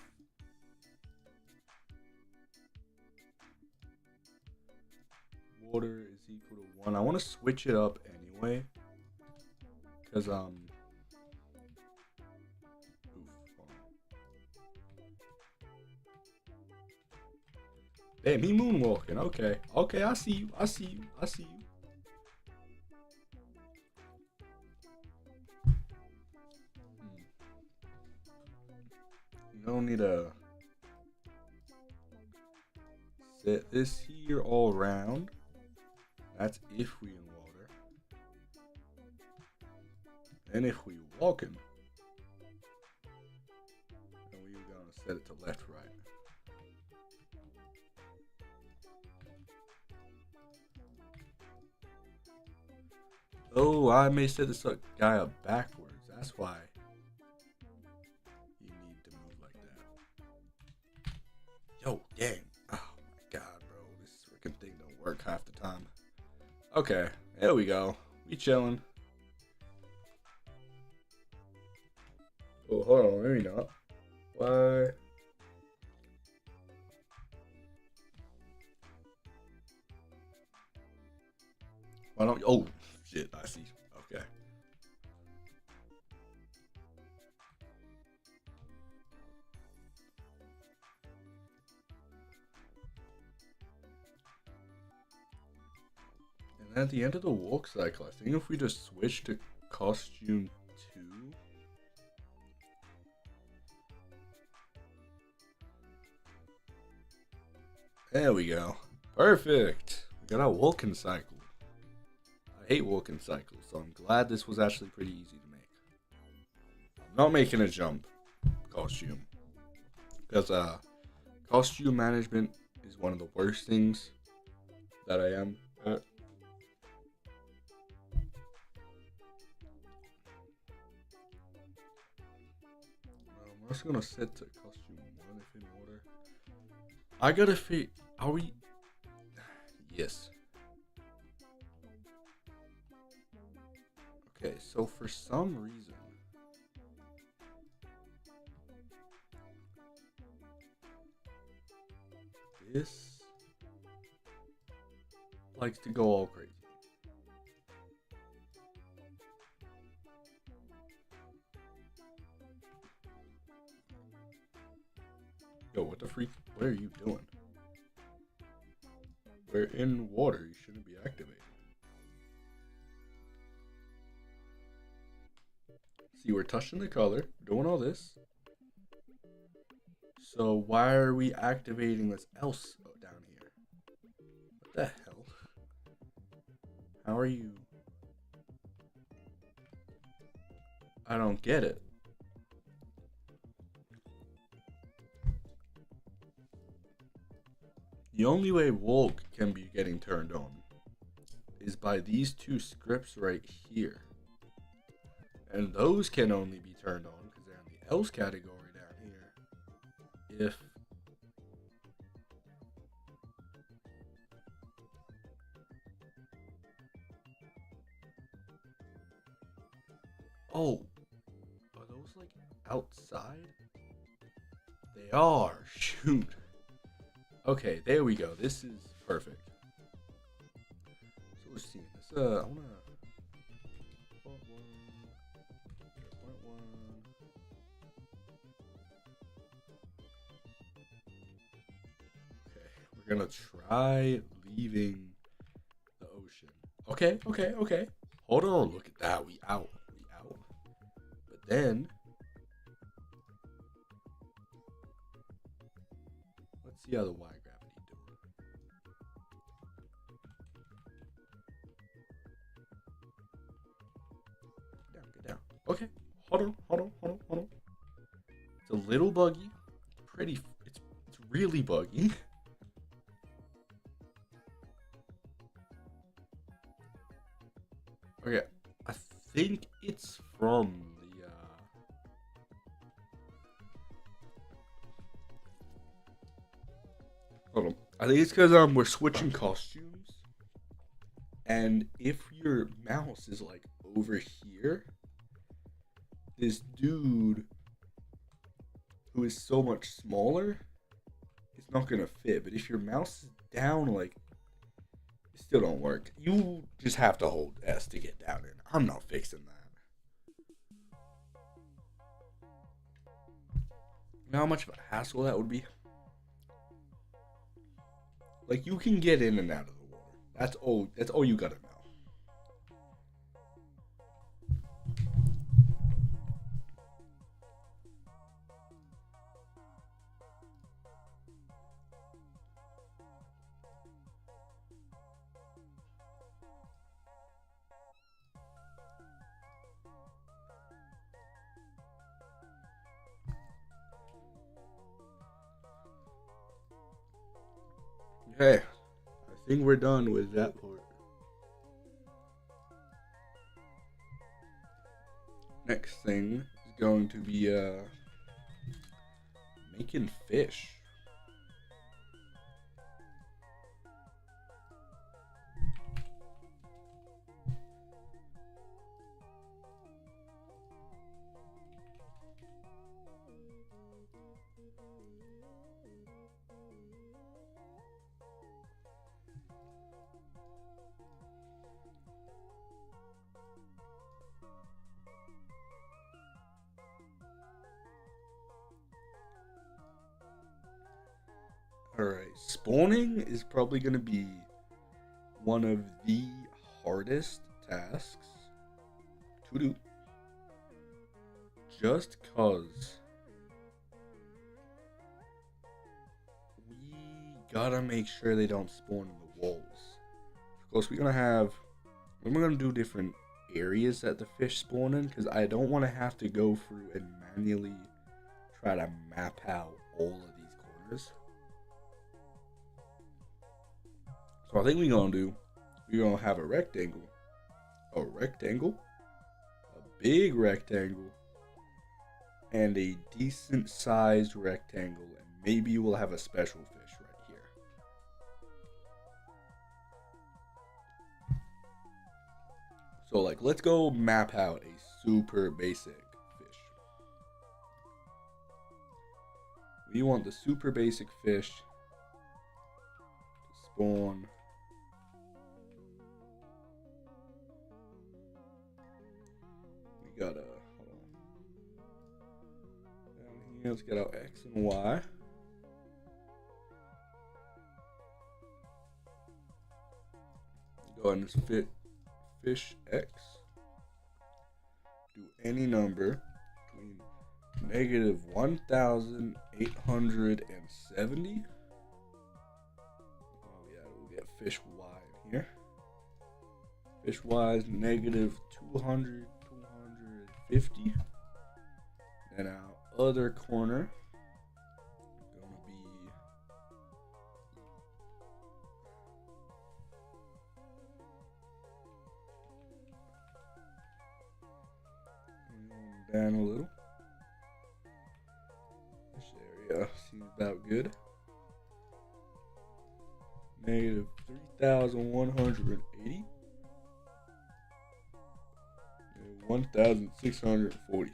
water is equal to 1. I want to switch it up anyway, because Damn, he moonwalking. Okay. Okay, I see you. I see you. I see you. You don't need to set this here all around. That's if we in water. And if we walking, then we're gonna set it to left, right. Oh, I may set this guy up backwards. That's why you need to move like that. Yo, dang. Oh my god, bro. This freaking thing don't work half the time. Okay, there we go. We chilling. Oh, hold on. Maybe not. Why? Why don't? Oh, shit. I see. Okay. And at the end of the walk cycle, I think if we just switch to costume 2. There we go. Perfect. We got our walking cycle. I hate walking cycles, so I'm glad this was actually pretty easy to make. I'm not making a jump costume, because costume management is one of the worst things that I am at. I'm also gonna set to costume 1 if in order. I gotta fit. Are we? Yes. Okay, so for some reason, this likes to go all crazy. Yo, what the freak? What are you doing? We're in water. You shouldn't be activating. See, we're touching the color, doing all this. So why are we activating this else down here? What the hell? How are you? I don't get it. The only way walk can be getting turned on is by these two scripts right here. And those can only be turned on because they're in the else category down here. If oh, are those like outside? They are. Shoot. Okay, there we go. This is perfect. So let's see. I wanna point one. Okay, we're gonna try leaving the ocean. Okay. Hold on. Look at that. We out. But then let's see how the Y gravity doing. Get down. Okay. Hold on. It's a little buggy. It's really buggy. Okay. I think it's from the hold on. I think it's because we're switching costumes, and if your mouse is like over here, this dude who is so much smaller, it's not gonna fit. But if your mouse is down, like, it still don't work. You just have to hold S to get down in. I'm not fixing that. You know how much of a hassle that would be? Like, you can get in and out of the water. That's all you gotta know. Okay, I think we're done with that part. Next thing is going to be making fish. Alright, spawning is probably going to be one of the hardest tasks to do. Just cause we gotta make sure they don't spawn in the walls. Of course, we're gonna do different areas that the fish spawn in, because I don't want to have to go through and manually try to map out all of these corners. So I think we're gonna have a rectangle, a big rectangle, and a decent sized rectangle, and maybe we'll have a special fish right here. So like, let's go map out a super basic fish. We want the super basic fish to spawn gotta hold on. Down here, let's get our X and Y. Go ahead and fit fish X. Do any number between negative 1,870. Oh yeah, we'll get fish Y in here. Fish Y is negative 200. 50. And our other corner gonna be it down a little. This area seems about good. Negative 3,180. 1,640.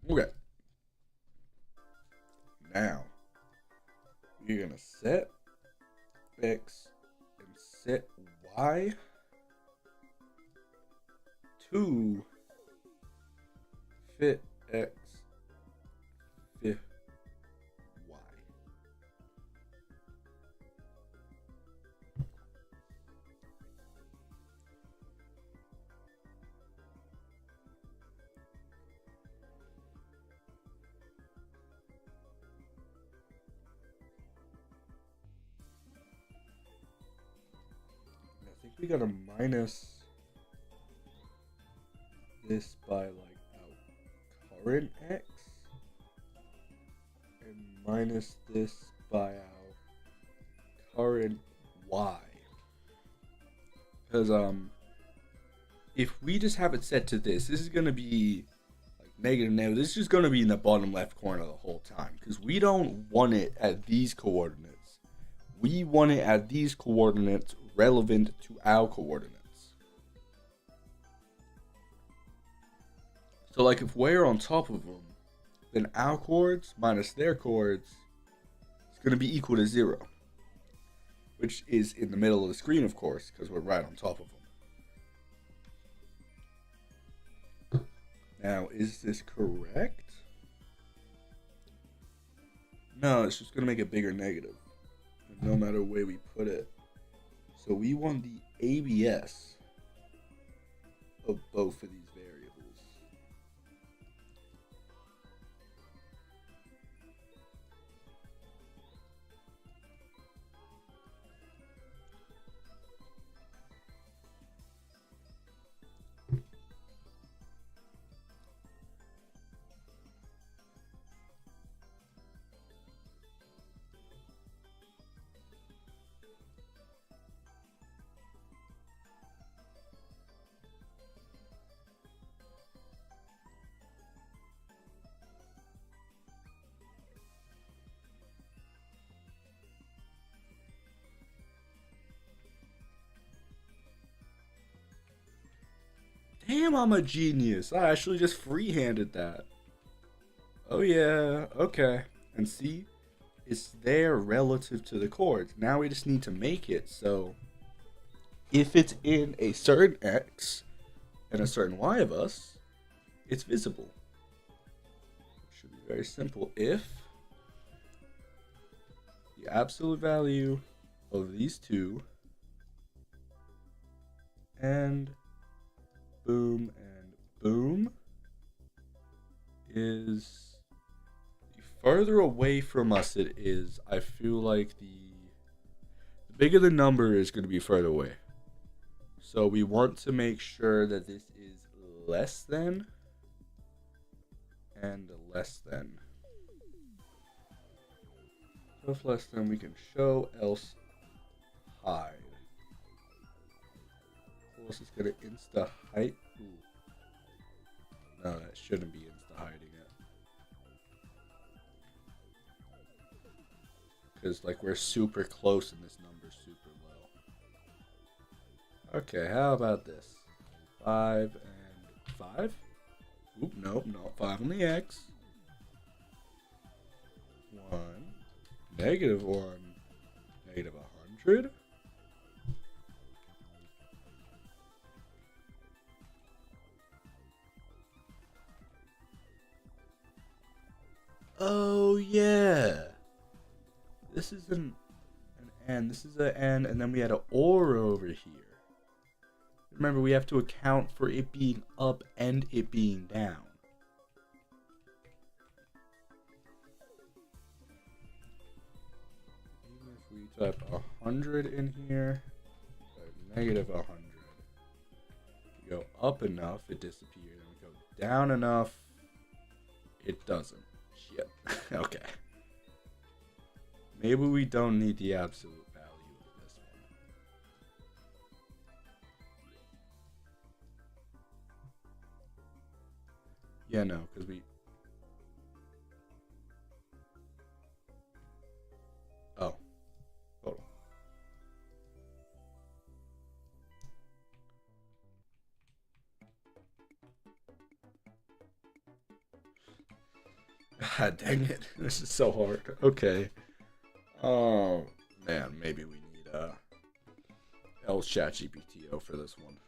Okay. Now, we're going to set X and set Y to fit X, fit Y. I think we gotta minus this by like our current X and minus this by our current Y. Because if we just have it set to this is gonna be like negative now. This is just gonna be in the bottom left corner the whole time because we don't want it at these coordinates. We want it at these coordinates relevant to our coordinates. So like if we're on top of them, then our chords minus their chords is going to be equal to 0. Which is in the middle of the screen, of course, because we're right on top of them. Now, is this correct? No, it's just going to make a bigger negative. No matter where we put it. So we want the ABS of both of these variables. Damn, I'm a genius. I actually just free-handed that. Oh yeah, okay. And see, it's there relative to the chords. Now we just need to make it so if it's in a certain X and a certain Y of us, it's visible. It should be very simple. If the absolute value of these two and boom and boom is the further away from us it is, I feel like the bigger the number is going to be further away. So we want to make sure that this is less than and less than. So if less than, we can show, else hide. This is gonna insta hide. Ooh. No, that shouldn't be insta hiding it. Because like we're super close and this number's super low. Okay, how about this? 5 and 5. Oop, nope, not 5 on the X. 1. Negative 1. Negative 100. Oh yeah, this is an N, this is an N, and then we had an OR over here. Remember, we have to account for it being up and it being down. Even if we type 100 in here, negative 100. We go up enough, it disappears, and we go down enough, it doesn't. Shit. Okay. Maybe we don't need the absolute value of this one. Yeah, no, because we. Oh, hold on. God dang it. This is so hard. Okay. Oh, man, maybe we need L ChatGPT for this one.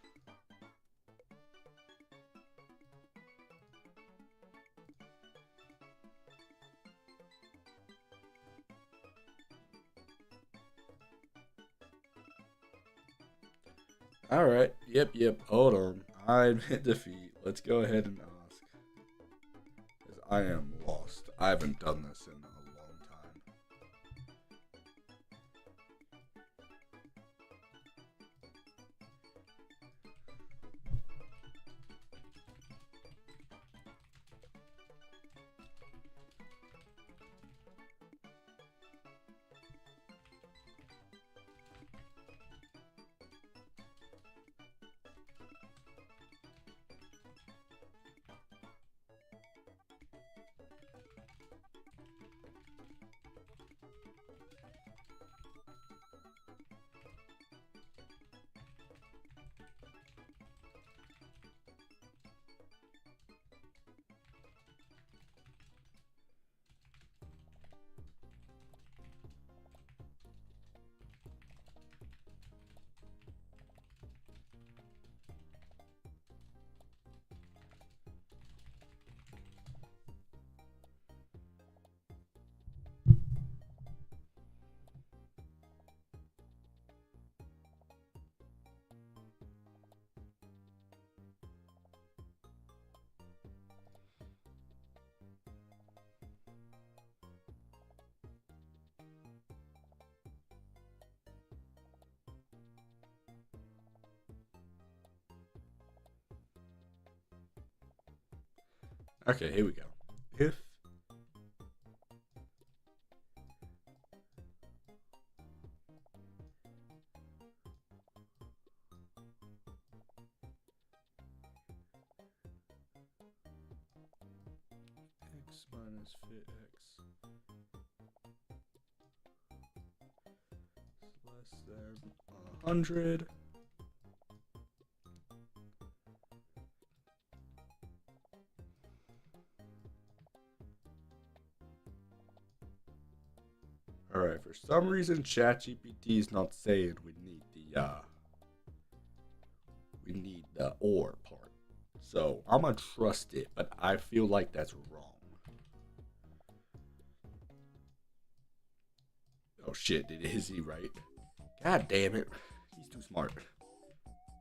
All right. Yep. Hold on. I admit defeat. Let's go ahead and ask. Because I am lost. I haven't done this in a long time. Okay, here we go. If x minus fit x is less than 100. All right. For some reason, ChatGPT is not saying we need the or part. So I'm gonna trust it, but I feel like that's wrong. Oh shit! Is he right? God damn it! He's too smart.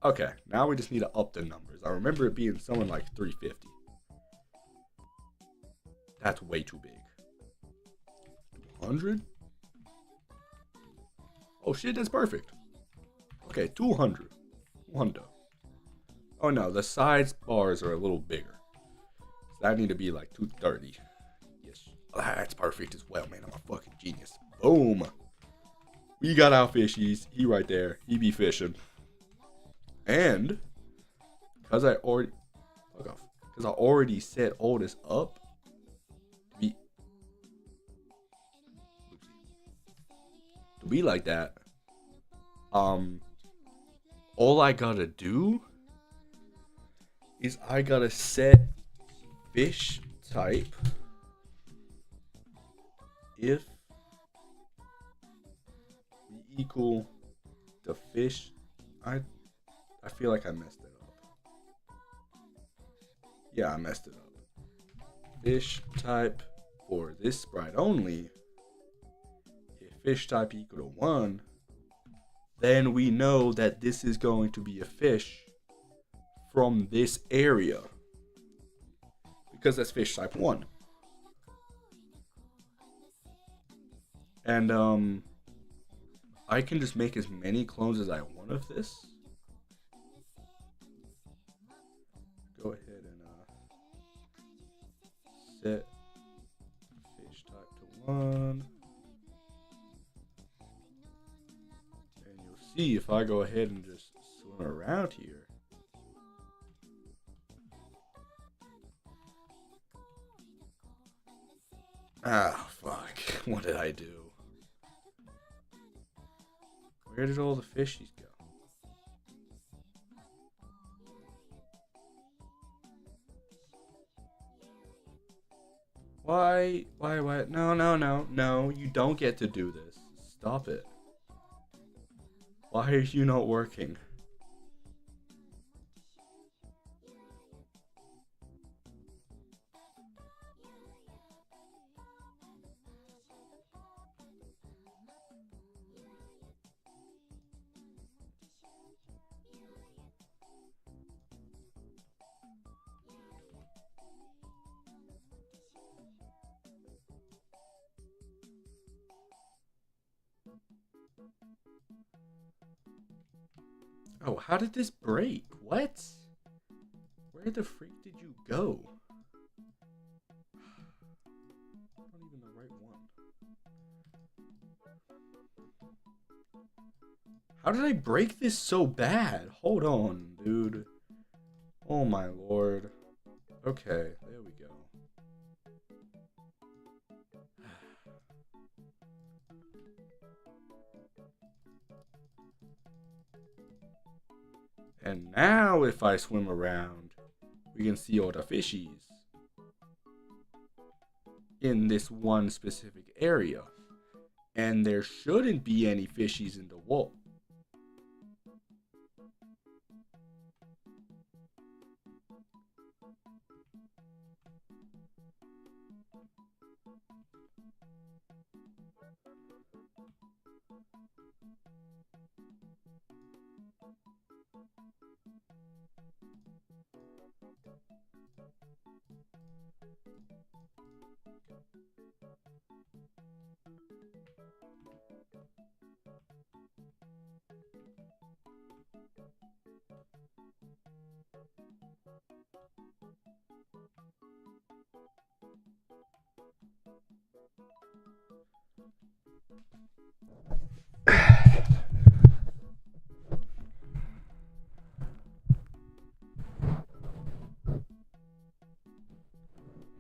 Okay, now we just need to up the numbers. I remember it being something like 350. That's way too big. 200? Oh shit, that's perfect. Okay, 200. Wonder. Oh no, the sides bars are a little bigger. So that need to be like 230. Yes. That's perfect as well, man. I'm a fucking genius. Boom. We got our fishies. He right there. He be fishing. And because I already fuck off. Because I already set all this up to be like that. All I gotta do is I gotta set fish type if we equal the fish. I feel like I messed it up. Yeah, I messed it up. Fish type for this sprite only. If fish type equal to 1, then we know that this is going to be a fish from this area. Because that's fish type 1. And I can just make as many clones as I want of this. Go ahead and set fish type to 1. And you'll see if I go ahead and just swim around here. Ah, fuck. What did I do? Where did all the fishies go? Why? Why? No, no, no, no. You don't get to do this. Stop it. Why are you not working? Oh, how did this break? What? Where the freak did you go? Not even the right one. How did I break this so bad? Hold on, dude. Oh my lord. Okay, there we go. And now if I swim around, we can see all the fishies in this one specific area. And there shouldn't be any fishies in the wall.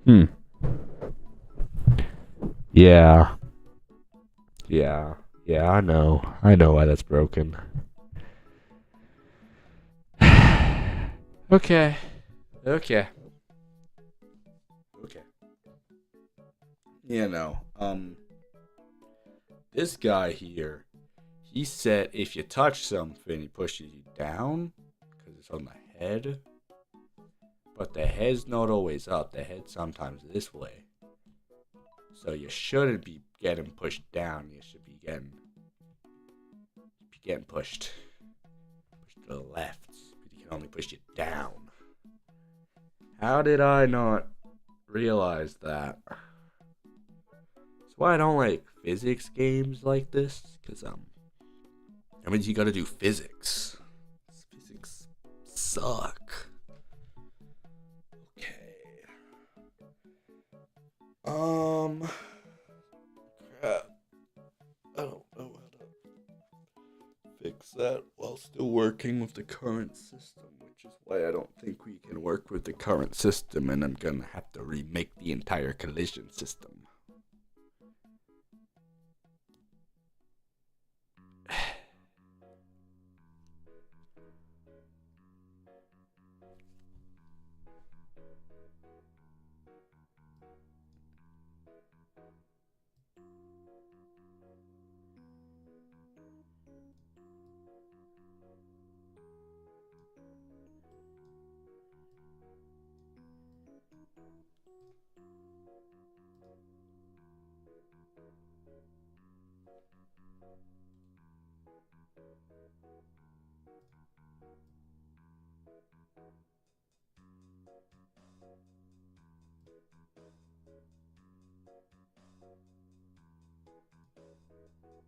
Hmm. Yeah. Yeah. Yeah, I know. I know why that's broken. Okay. Okay. Okay. You know, this guy here, he said if you touch something, he pushes you down because it's on the head. But the head's not always up. The head's sometimes this way. So you shouldn't be getting pushed down. You should be getting pushed to the left. But he can only push you down. How did I not realize that? That's why I don't like physics games like this. Because that means you gotta do physics. Physics suck. Okay. Crap. I don't know how to fix that while still working with the current system, which is why I don't think we can work with the current system, and I'm gonna have to remake the entire collision system.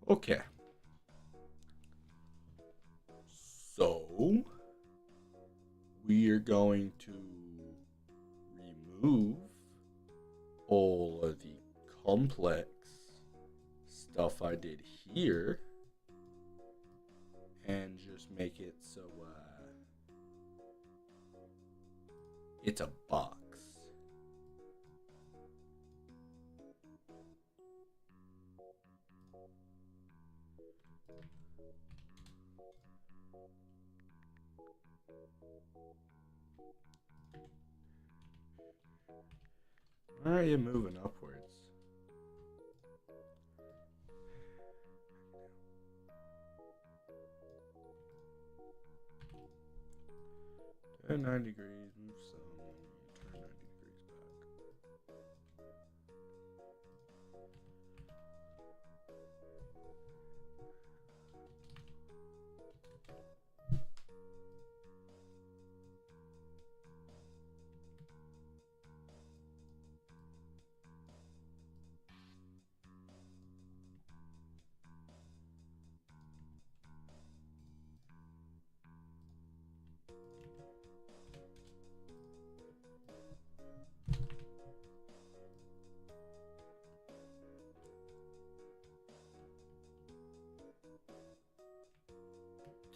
Okay. So we are going to remove all of the complex stuff I did here and just make it so it's a box. Alright, you're moving upwards. Turn 9 degrees, move some, turn 90 degrees back.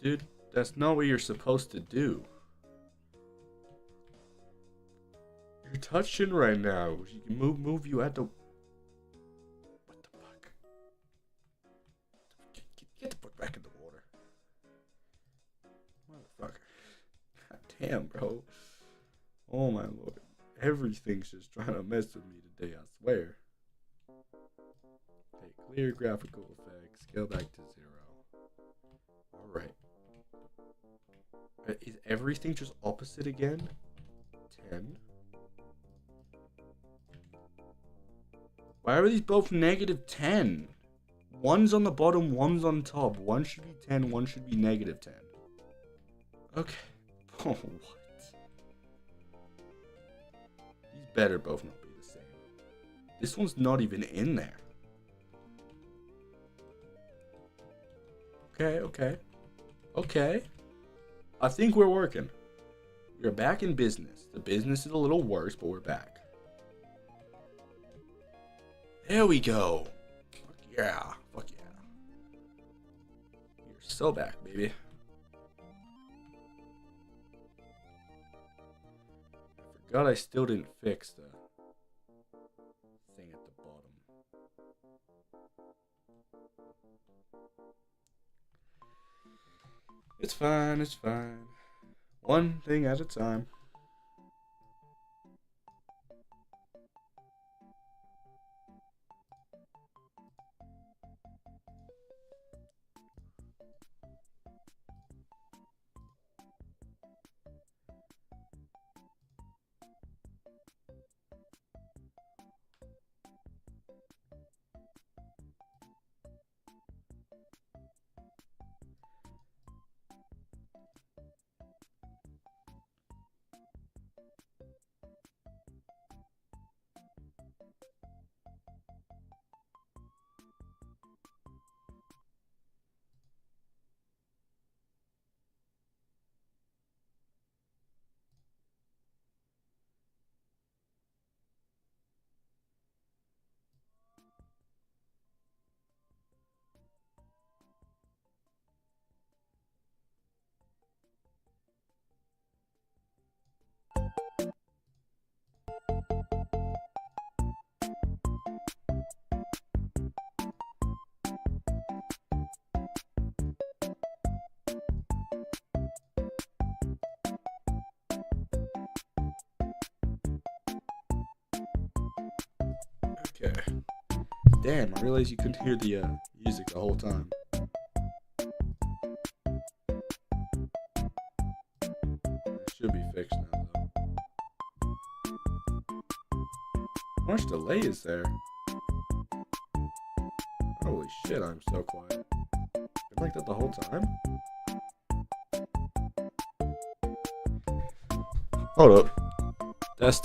Dude, that's not what you're supposed to do. You're touching right now. You can move you at the... What the fuck? Get the fuck back in the water. Motherfucker. God damn, bro. Oh my lord. Everything's just trying to mess with me today, I swear. Okay, clear graphical effects. Scale back to 0. Alright. Is everything just opposite again? 10. Why are these both -10? One's on the bottom, one's on top. One should be 10, one should be -10. Okay. Oh, what? These better both not be the same. This one's not even in there. Okay. I think we're working. We're back in business. The business is a little worse, but we're back. There we go. Fuck yeah. You're so back, baby. I forgot I still didn't fix the thing at the bottom. It's fine. One thing at a time. Okay. Damn, I realized you couldn't hear the music the whole time. It should be fixed now, though. How much delay is there? Holy shit, I'm so quiet. Been like that the whole time? Hold up. Test.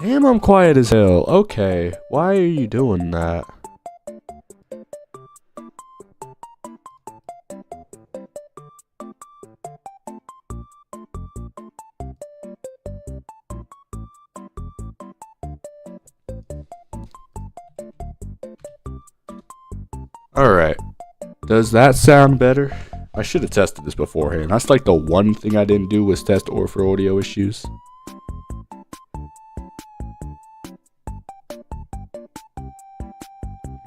Damn, I'm quiet as hell. Okay, why are you doing that? Alright. Does that sound better? I should have tested this beforehand. That's like the one thing I didn't do was test or for audio issues.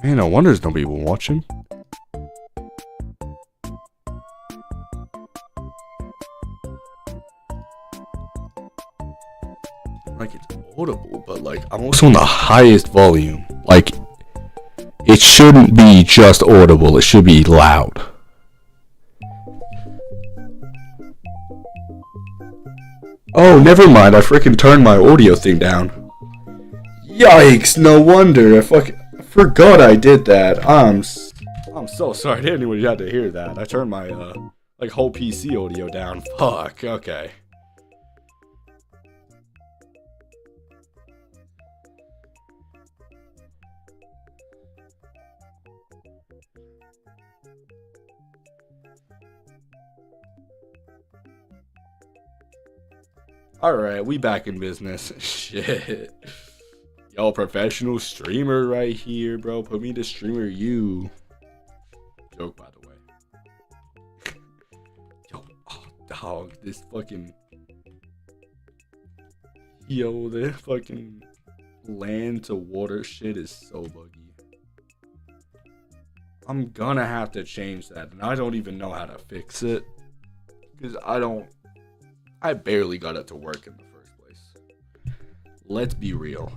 Man, no wonder there's no people watching. Like, it's audible, but like I'm also on the highest volume. Like, it shouldn't be just audible, it should be loud. Oh, never mind, I freaking turned my audio thing down. Yikes, no wonder. I forgot I did that. I'm so sorry. I didn't even have to hear that. I turned my like whole PC audio down. Fuck. Okay. Alright, we back in business. Shit. Yo, professional streamer right here, bro. Put me to streamer you. Joke, by the way. Yo, oh, dog, this fucking... Yo, the fucking land to water shit is so buggy. I'm gonna have to change that, and I don't even know how to fix it. Because I barely got it to work in the first place. Let's be real.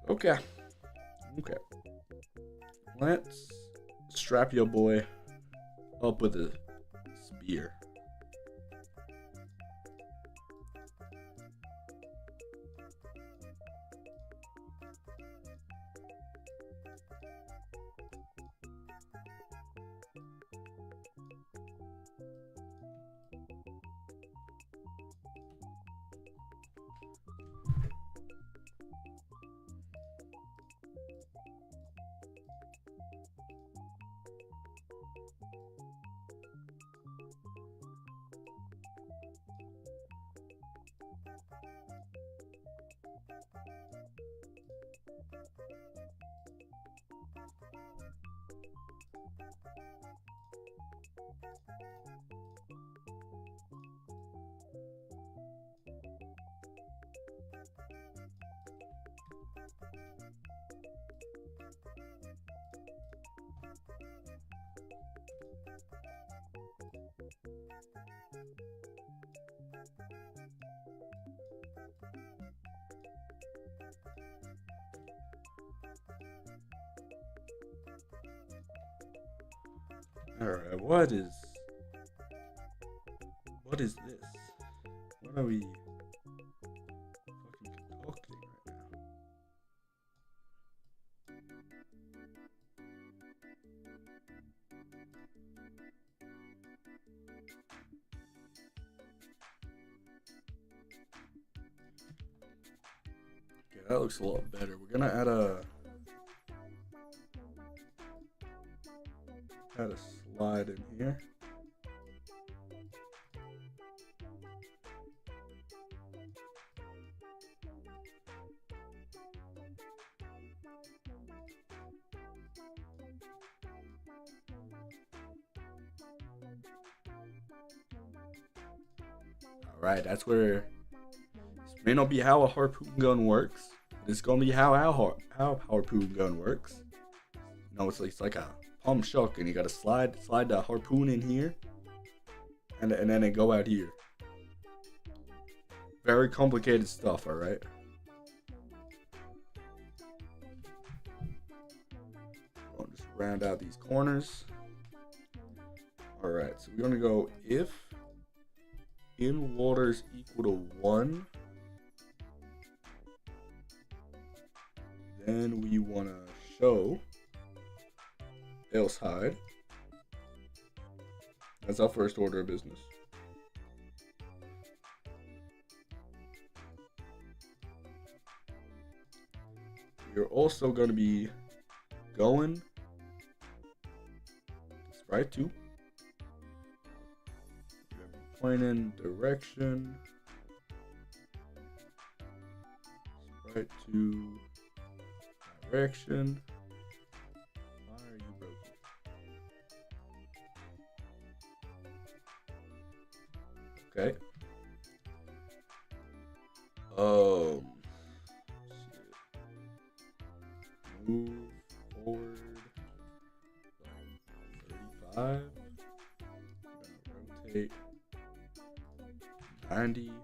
Okay. Let's strap your boy up with a spear. Alright, what is this? What are we fucking concocting right now? Okay, that looks a lot better. We're gonna add a slide in here. Alright, that's where this may not be how a harpoon gun works. It's gonna be how a harpoon gun works. You know, it's like a pump shotgun. You gotta slide the harpoon in here, and then it go out here. Very complicated stuff. All right. I'll just round out these corners. All right. So we're gonna go if in waters equal to 1, then we wanna show else hide. That's our first order of business. We're also going to be going sprite 2. Pointing direction. Sprite 2 direction. Why are you broken? Okay. Move forward like 35. Rotate 90. Move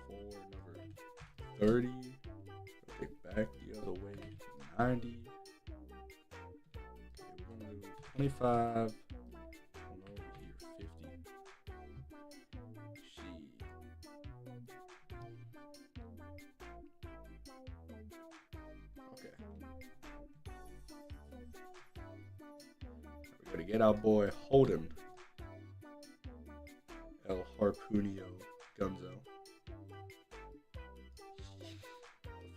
forward another 30. Rotate back the other way 90. Okay, we're gonna do 25. And over here 50. Okay. We're gonna get our boy Holden. El Harpunio Gunzo. What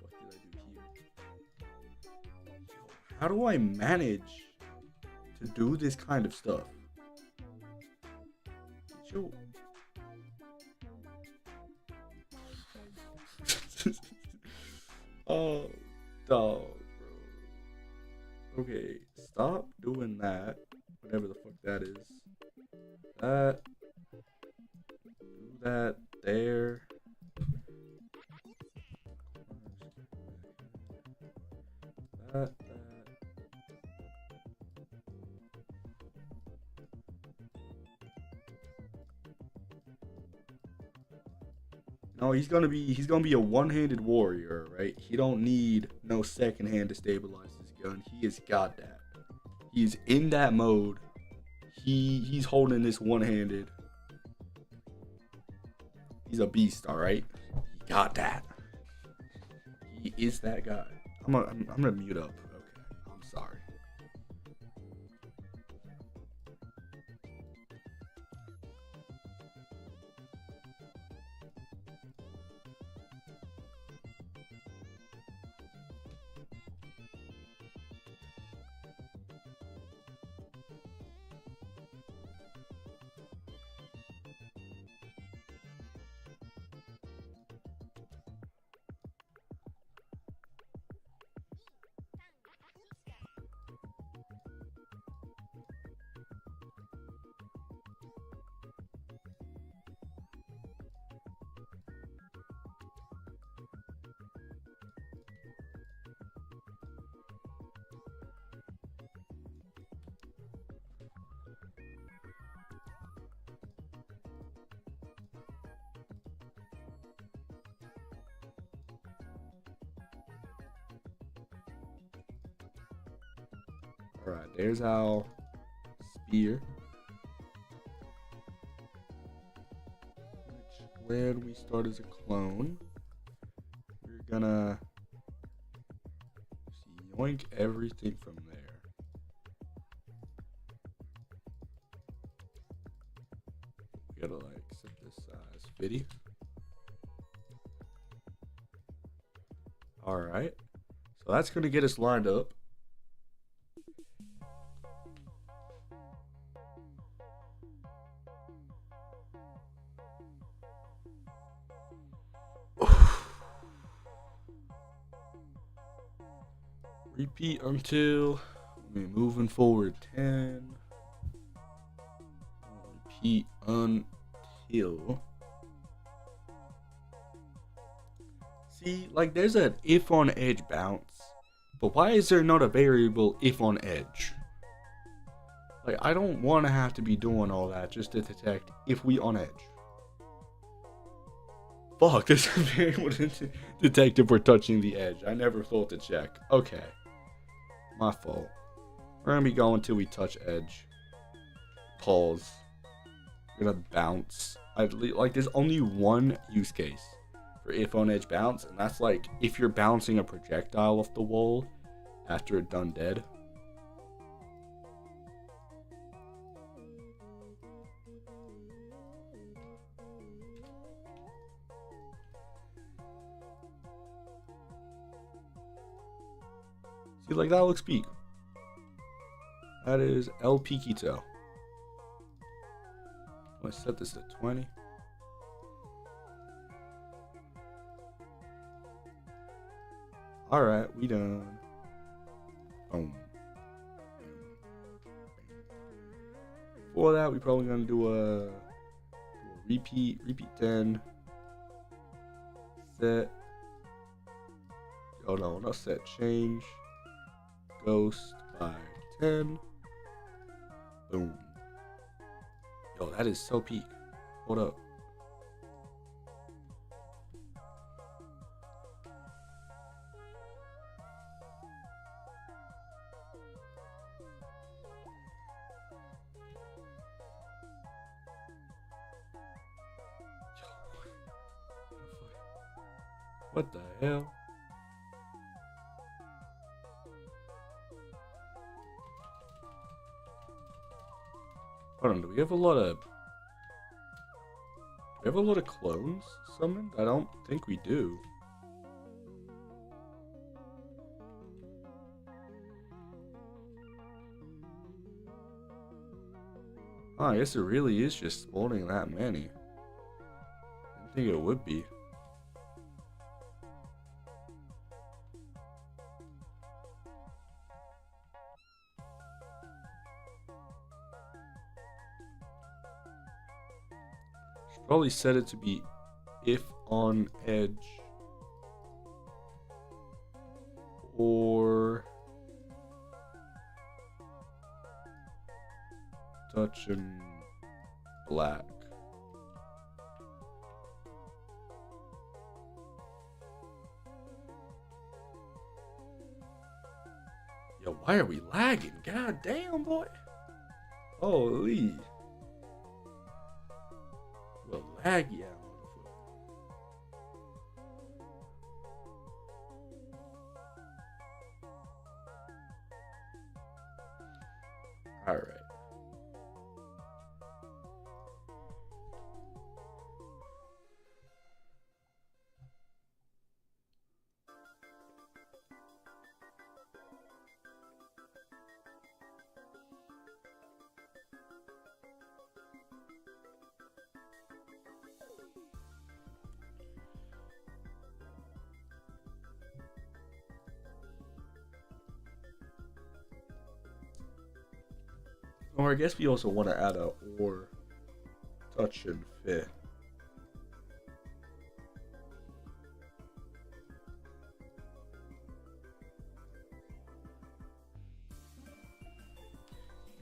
the fuck did I do here? Yo, how do I manage to do this kind of stuff? Yo. Oh, dog, bro. Okay, stop doing that. Whatever the fuck that is. That. Do that there. That. No, he's gonna be a one-handed warrior, right? He don't need no second hand to stabilize his gun. He has got that. He's in that mode. He's holding this one-handed. He's a beast, all right. He got that. He is that guy. I'm gonna mute up. Okay, I'm sorry. All right, there's our spear. Where do we start as a clone? We're gonna yoink everything from there. We gotta like set this size 50. All right, so that's gonna get us lined up. Repeat until we're moving forward 10. Repeat until. See, like there's an if on edge bounce, but why is there not a variable if on edge? Like I don't want to have to be doing all that just to detect if we on edge. Fuck, there's a variable to detect if we're touching the edge. I never thought to check. Okay. My fault. We're gonna be going till we touch edge. Pause. We're gonna bounce. Like there's only one use case for if on edge bounce, and that's like if you're bouncing a projectile off the wall after it done dead. See, like that looks peak. That is El Piquito. Let's set this to 20. Alright, we done. Boom. Before that, we probably gonna do a repeat 10. Set. Oh no, not set. Change. Ghost by 10. Boom. Yo, that is so peak. Hold up. What the hell? Hold on, do we have a lot of clones summoned? I don't think we do. Oh, I guess it really is just spawning that many. I didn't think it would be. Should probably set it to be if on edge or touch and black. Yo, why are we lagging? God damn, boy. Holy. Well, laggy out, motherfucker. Alright. Or I guess we also want to add a or touch and fit.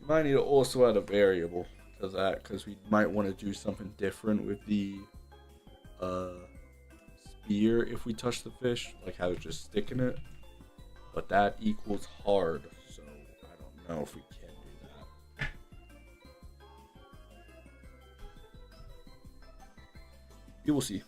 We might need to also add a variable to that because we might want to do something different with the spear if we touch the fish, like how to just stick in it. But that equals hard, so I don't know if we can. You will see.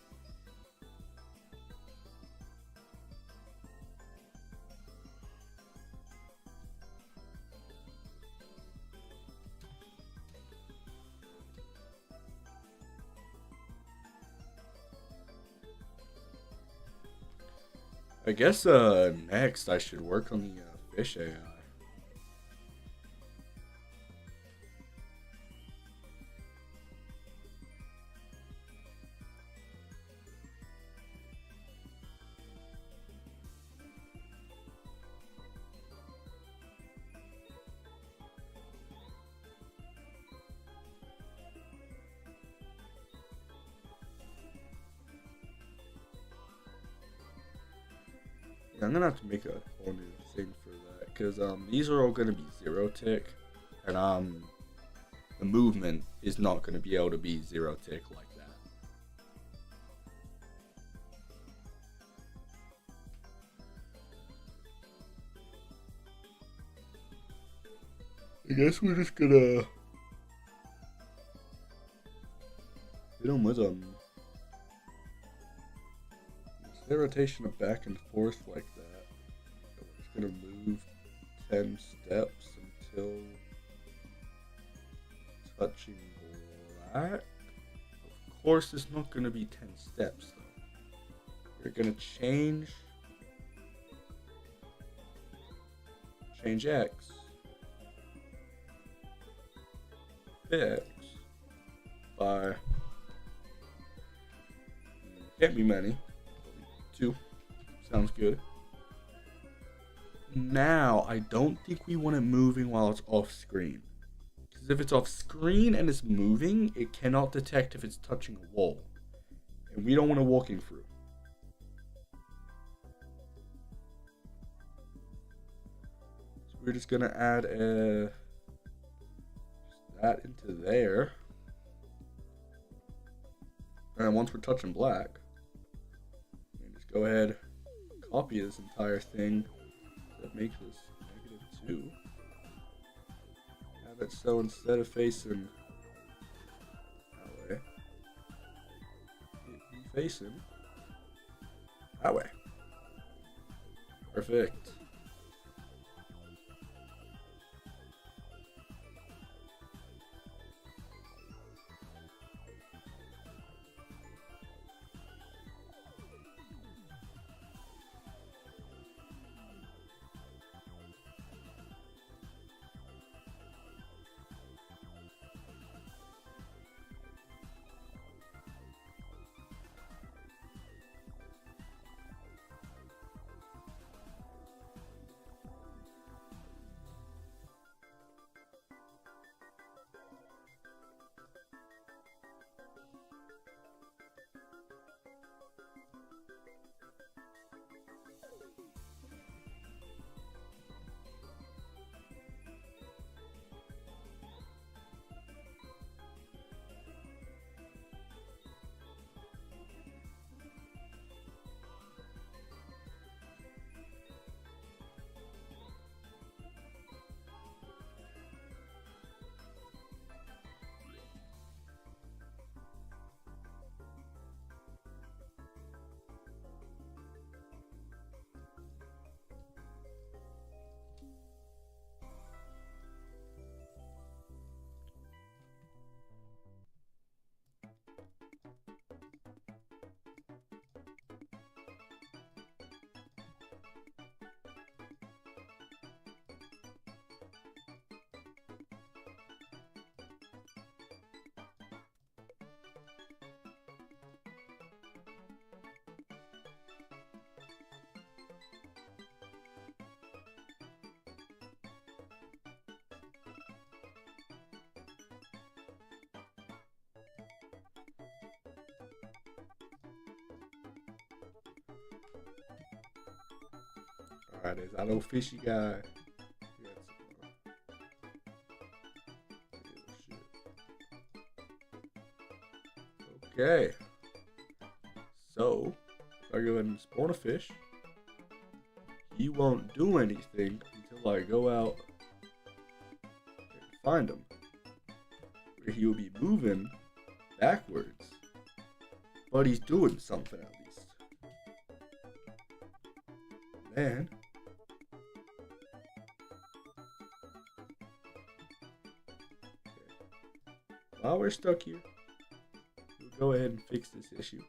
I guess next I should work on the fish AI. I'm gonna have to make a whole new thing for that because these are all gonna be 0 tick, and the movement is not gonna be able to be 0 tick like that. I guess we're just gonna hit them with the rotation of back and forth like that. We're just gonna move 10 steps until touching black. Of course, it's not gonna be 10 steps though. We're gonna change change X, fix by, can't be many, 2, sounds good. Now, I don't think we want it moving while it's off screen. Because if it's off screen and it's moving, it cannot detect if it's touching a wall. And we don't want it walking through. So we're just going to add that into there. And once we're touching black, we can just go ahead, copy this entire thing. That makes this -2. Have it so instead of facing that way, it be facing that way. Perfect. Alright, is that old fishy guy? Okay. So, if I go ahead and spawn a fish, he won't do anything until I go out and find him. Where he will be moving backwards. But he's doing something at least. Then while we're stuck here, we'll go ahead and fix this issue.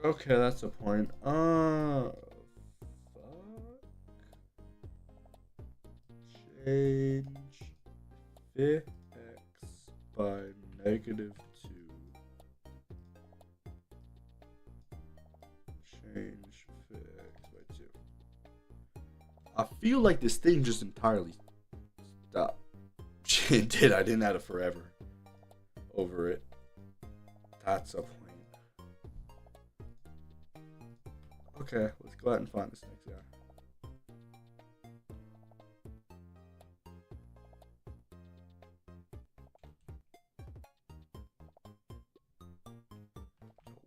Okay, that's the point. Fuck. Change fix by -2. Change fix by 2. I feel like this thing just entirely stopped. It did. I didn't have it forever over it. That's a point. Okay, let's go out and find this next guy.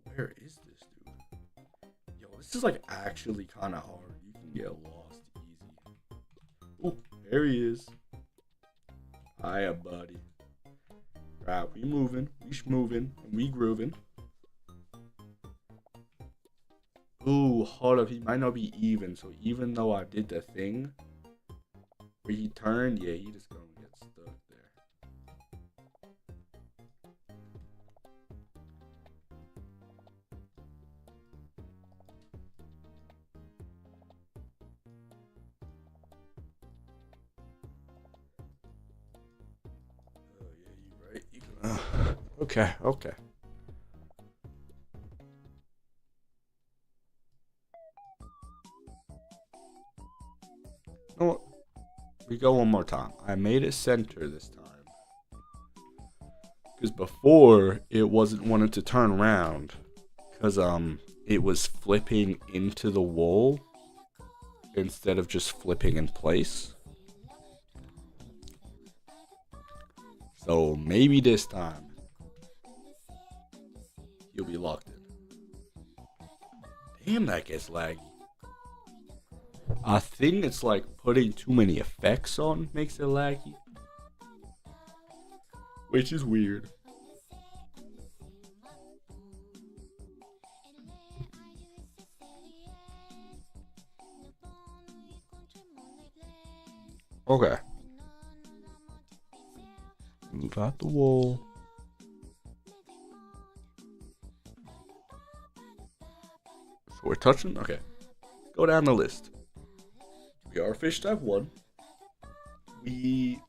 Where is this dude? Yo, this is like actually kind of hard. You can get lost easy. Oh, there he is. Hiya, buddy. Right, we moving, we schmoving, and we grooving. Ooh, hold up, he might not be even, so even though I did the thing where he turned, yeah, he just gonna get stuck there. Okay, okay. You know what? We go one more time. I made it center this time. Because before, it wasn't wanting to turn around. Because, it was flipping into the wall instead of just flipping in place. So maybe this time you'll be locked in. Damn, that gets laggy. I think it's like putting too many effects on makes it laggy, which is weird. Okay. Move out the wall. So we're touching? Okay. Go down the list. We are fish type 1. We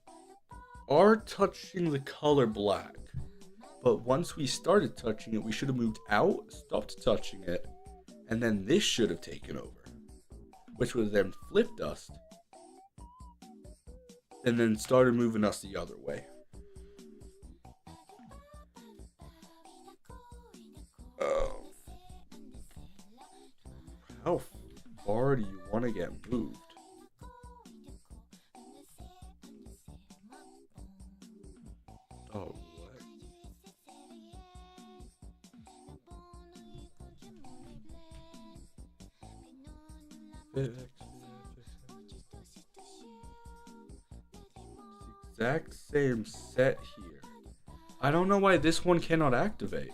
are touching the color black. But once we started touching it, we should have moved out, stopped touching it, and then this should have taken over. Which would have then flipped us, and then started moving us the other way. How far do you want to get moved? Oh, what? Exact same set here. I don't know why this one cannot activate.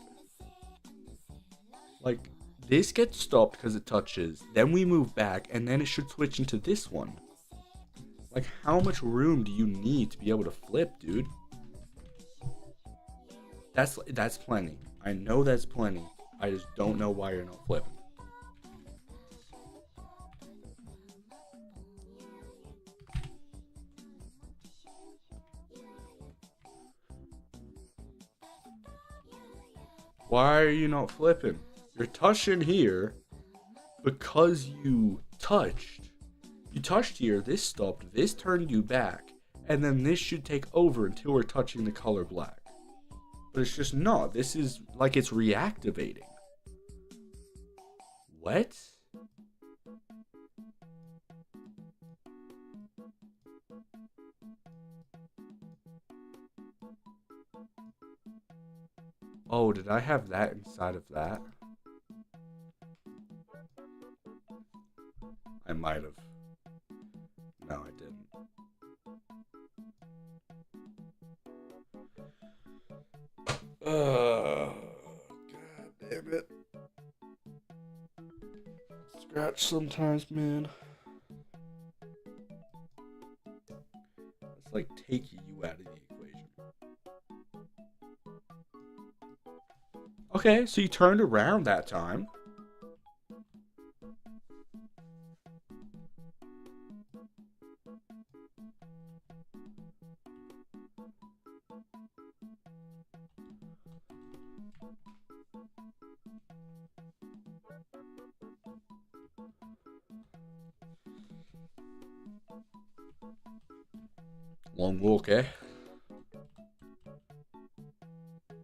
Like, this gets stopped because it touches, then we move back, and then it should switch into this one. Like, how much room do you need to be able to flip, dude? That's plenty. I know that's plenty. I just don't know why you're not flipping. Why are you not flipping? You're touching here because you touched. You touched here, this stopped, this turned you back, and then this should take over until we're touching the color black. But it's just not. This is like it's reactivating. What? Oh, did I have that inside of that? I might have. No, I didn't. God damn it. Scratch sometimes, man. Let's like take you out of the equation. Okay, so you turned around that time. Long walk, eh?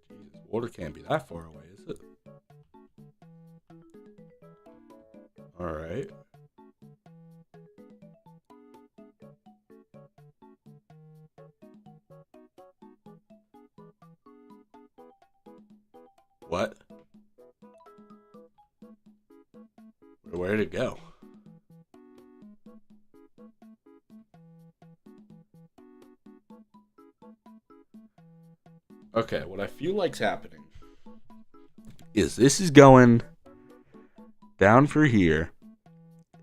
Jesus, water can't be that far away, is it? Alright. What? Where'd it go? Okay, what I feel like's happening is this is going down for here.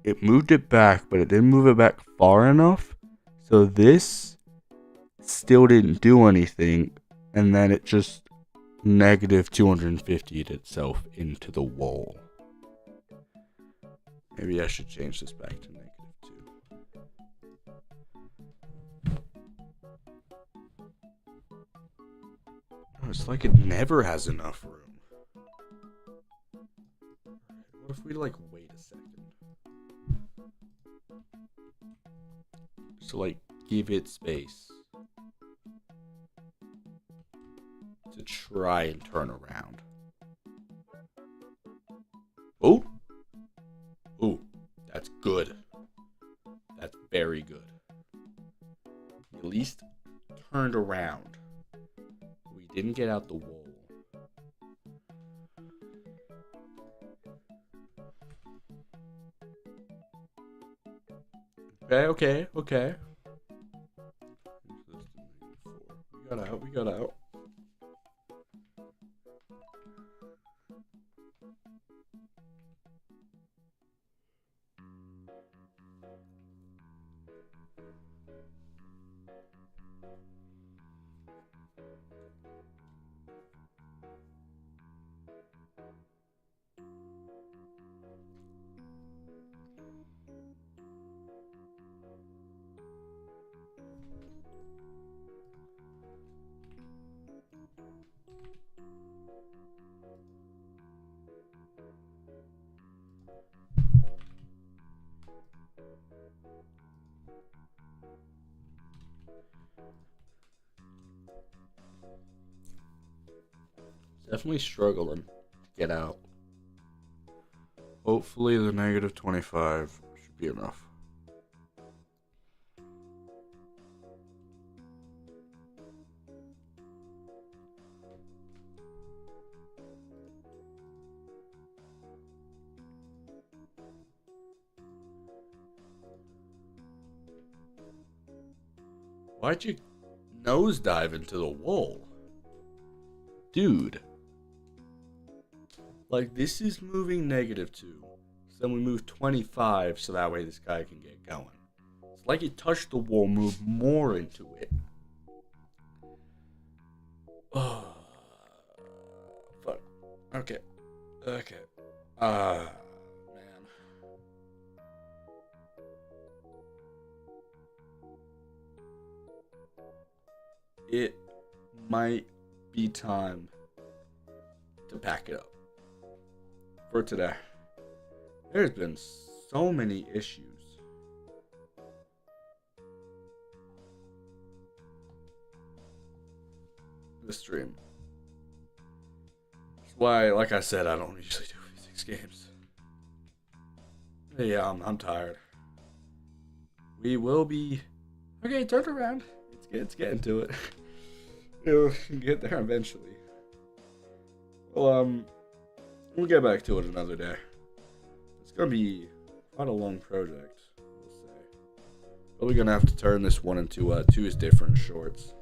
It moved it back, but it didn't move it back far enough. So this still didn't do anything, and then it just negative 250'd itself into the wall. Maybe I should change this back to -2. It's like it never has enough room. What if we like wait a second? So like give it space to try and turn around. Oh, oh, that's good. That's very good. At least turned around. We didn't get out the wall. Okay. We got out. Definitely struggling to get out. Hopefully the negative 25 should be enough. Why'd you nosedive into the wall? Dude. Like, this is moving -2. So then we move 25 so that way this guy can get going. It's like it touched the wall, moved more into it. Oh. Fuck. Okay. Man. It might be time to pack it up for today. There's been so many issues. This stream. That's why, like I said, I don't usually do 6 games. Yeah, I'm tired. We will be... Okay, turn around. It's getting to it. We'll get there eventually. Well, we'll get back to it another day. It's gonna be quite a long project, we'll say. Probably gonna have to turn this one into 2 different shorts.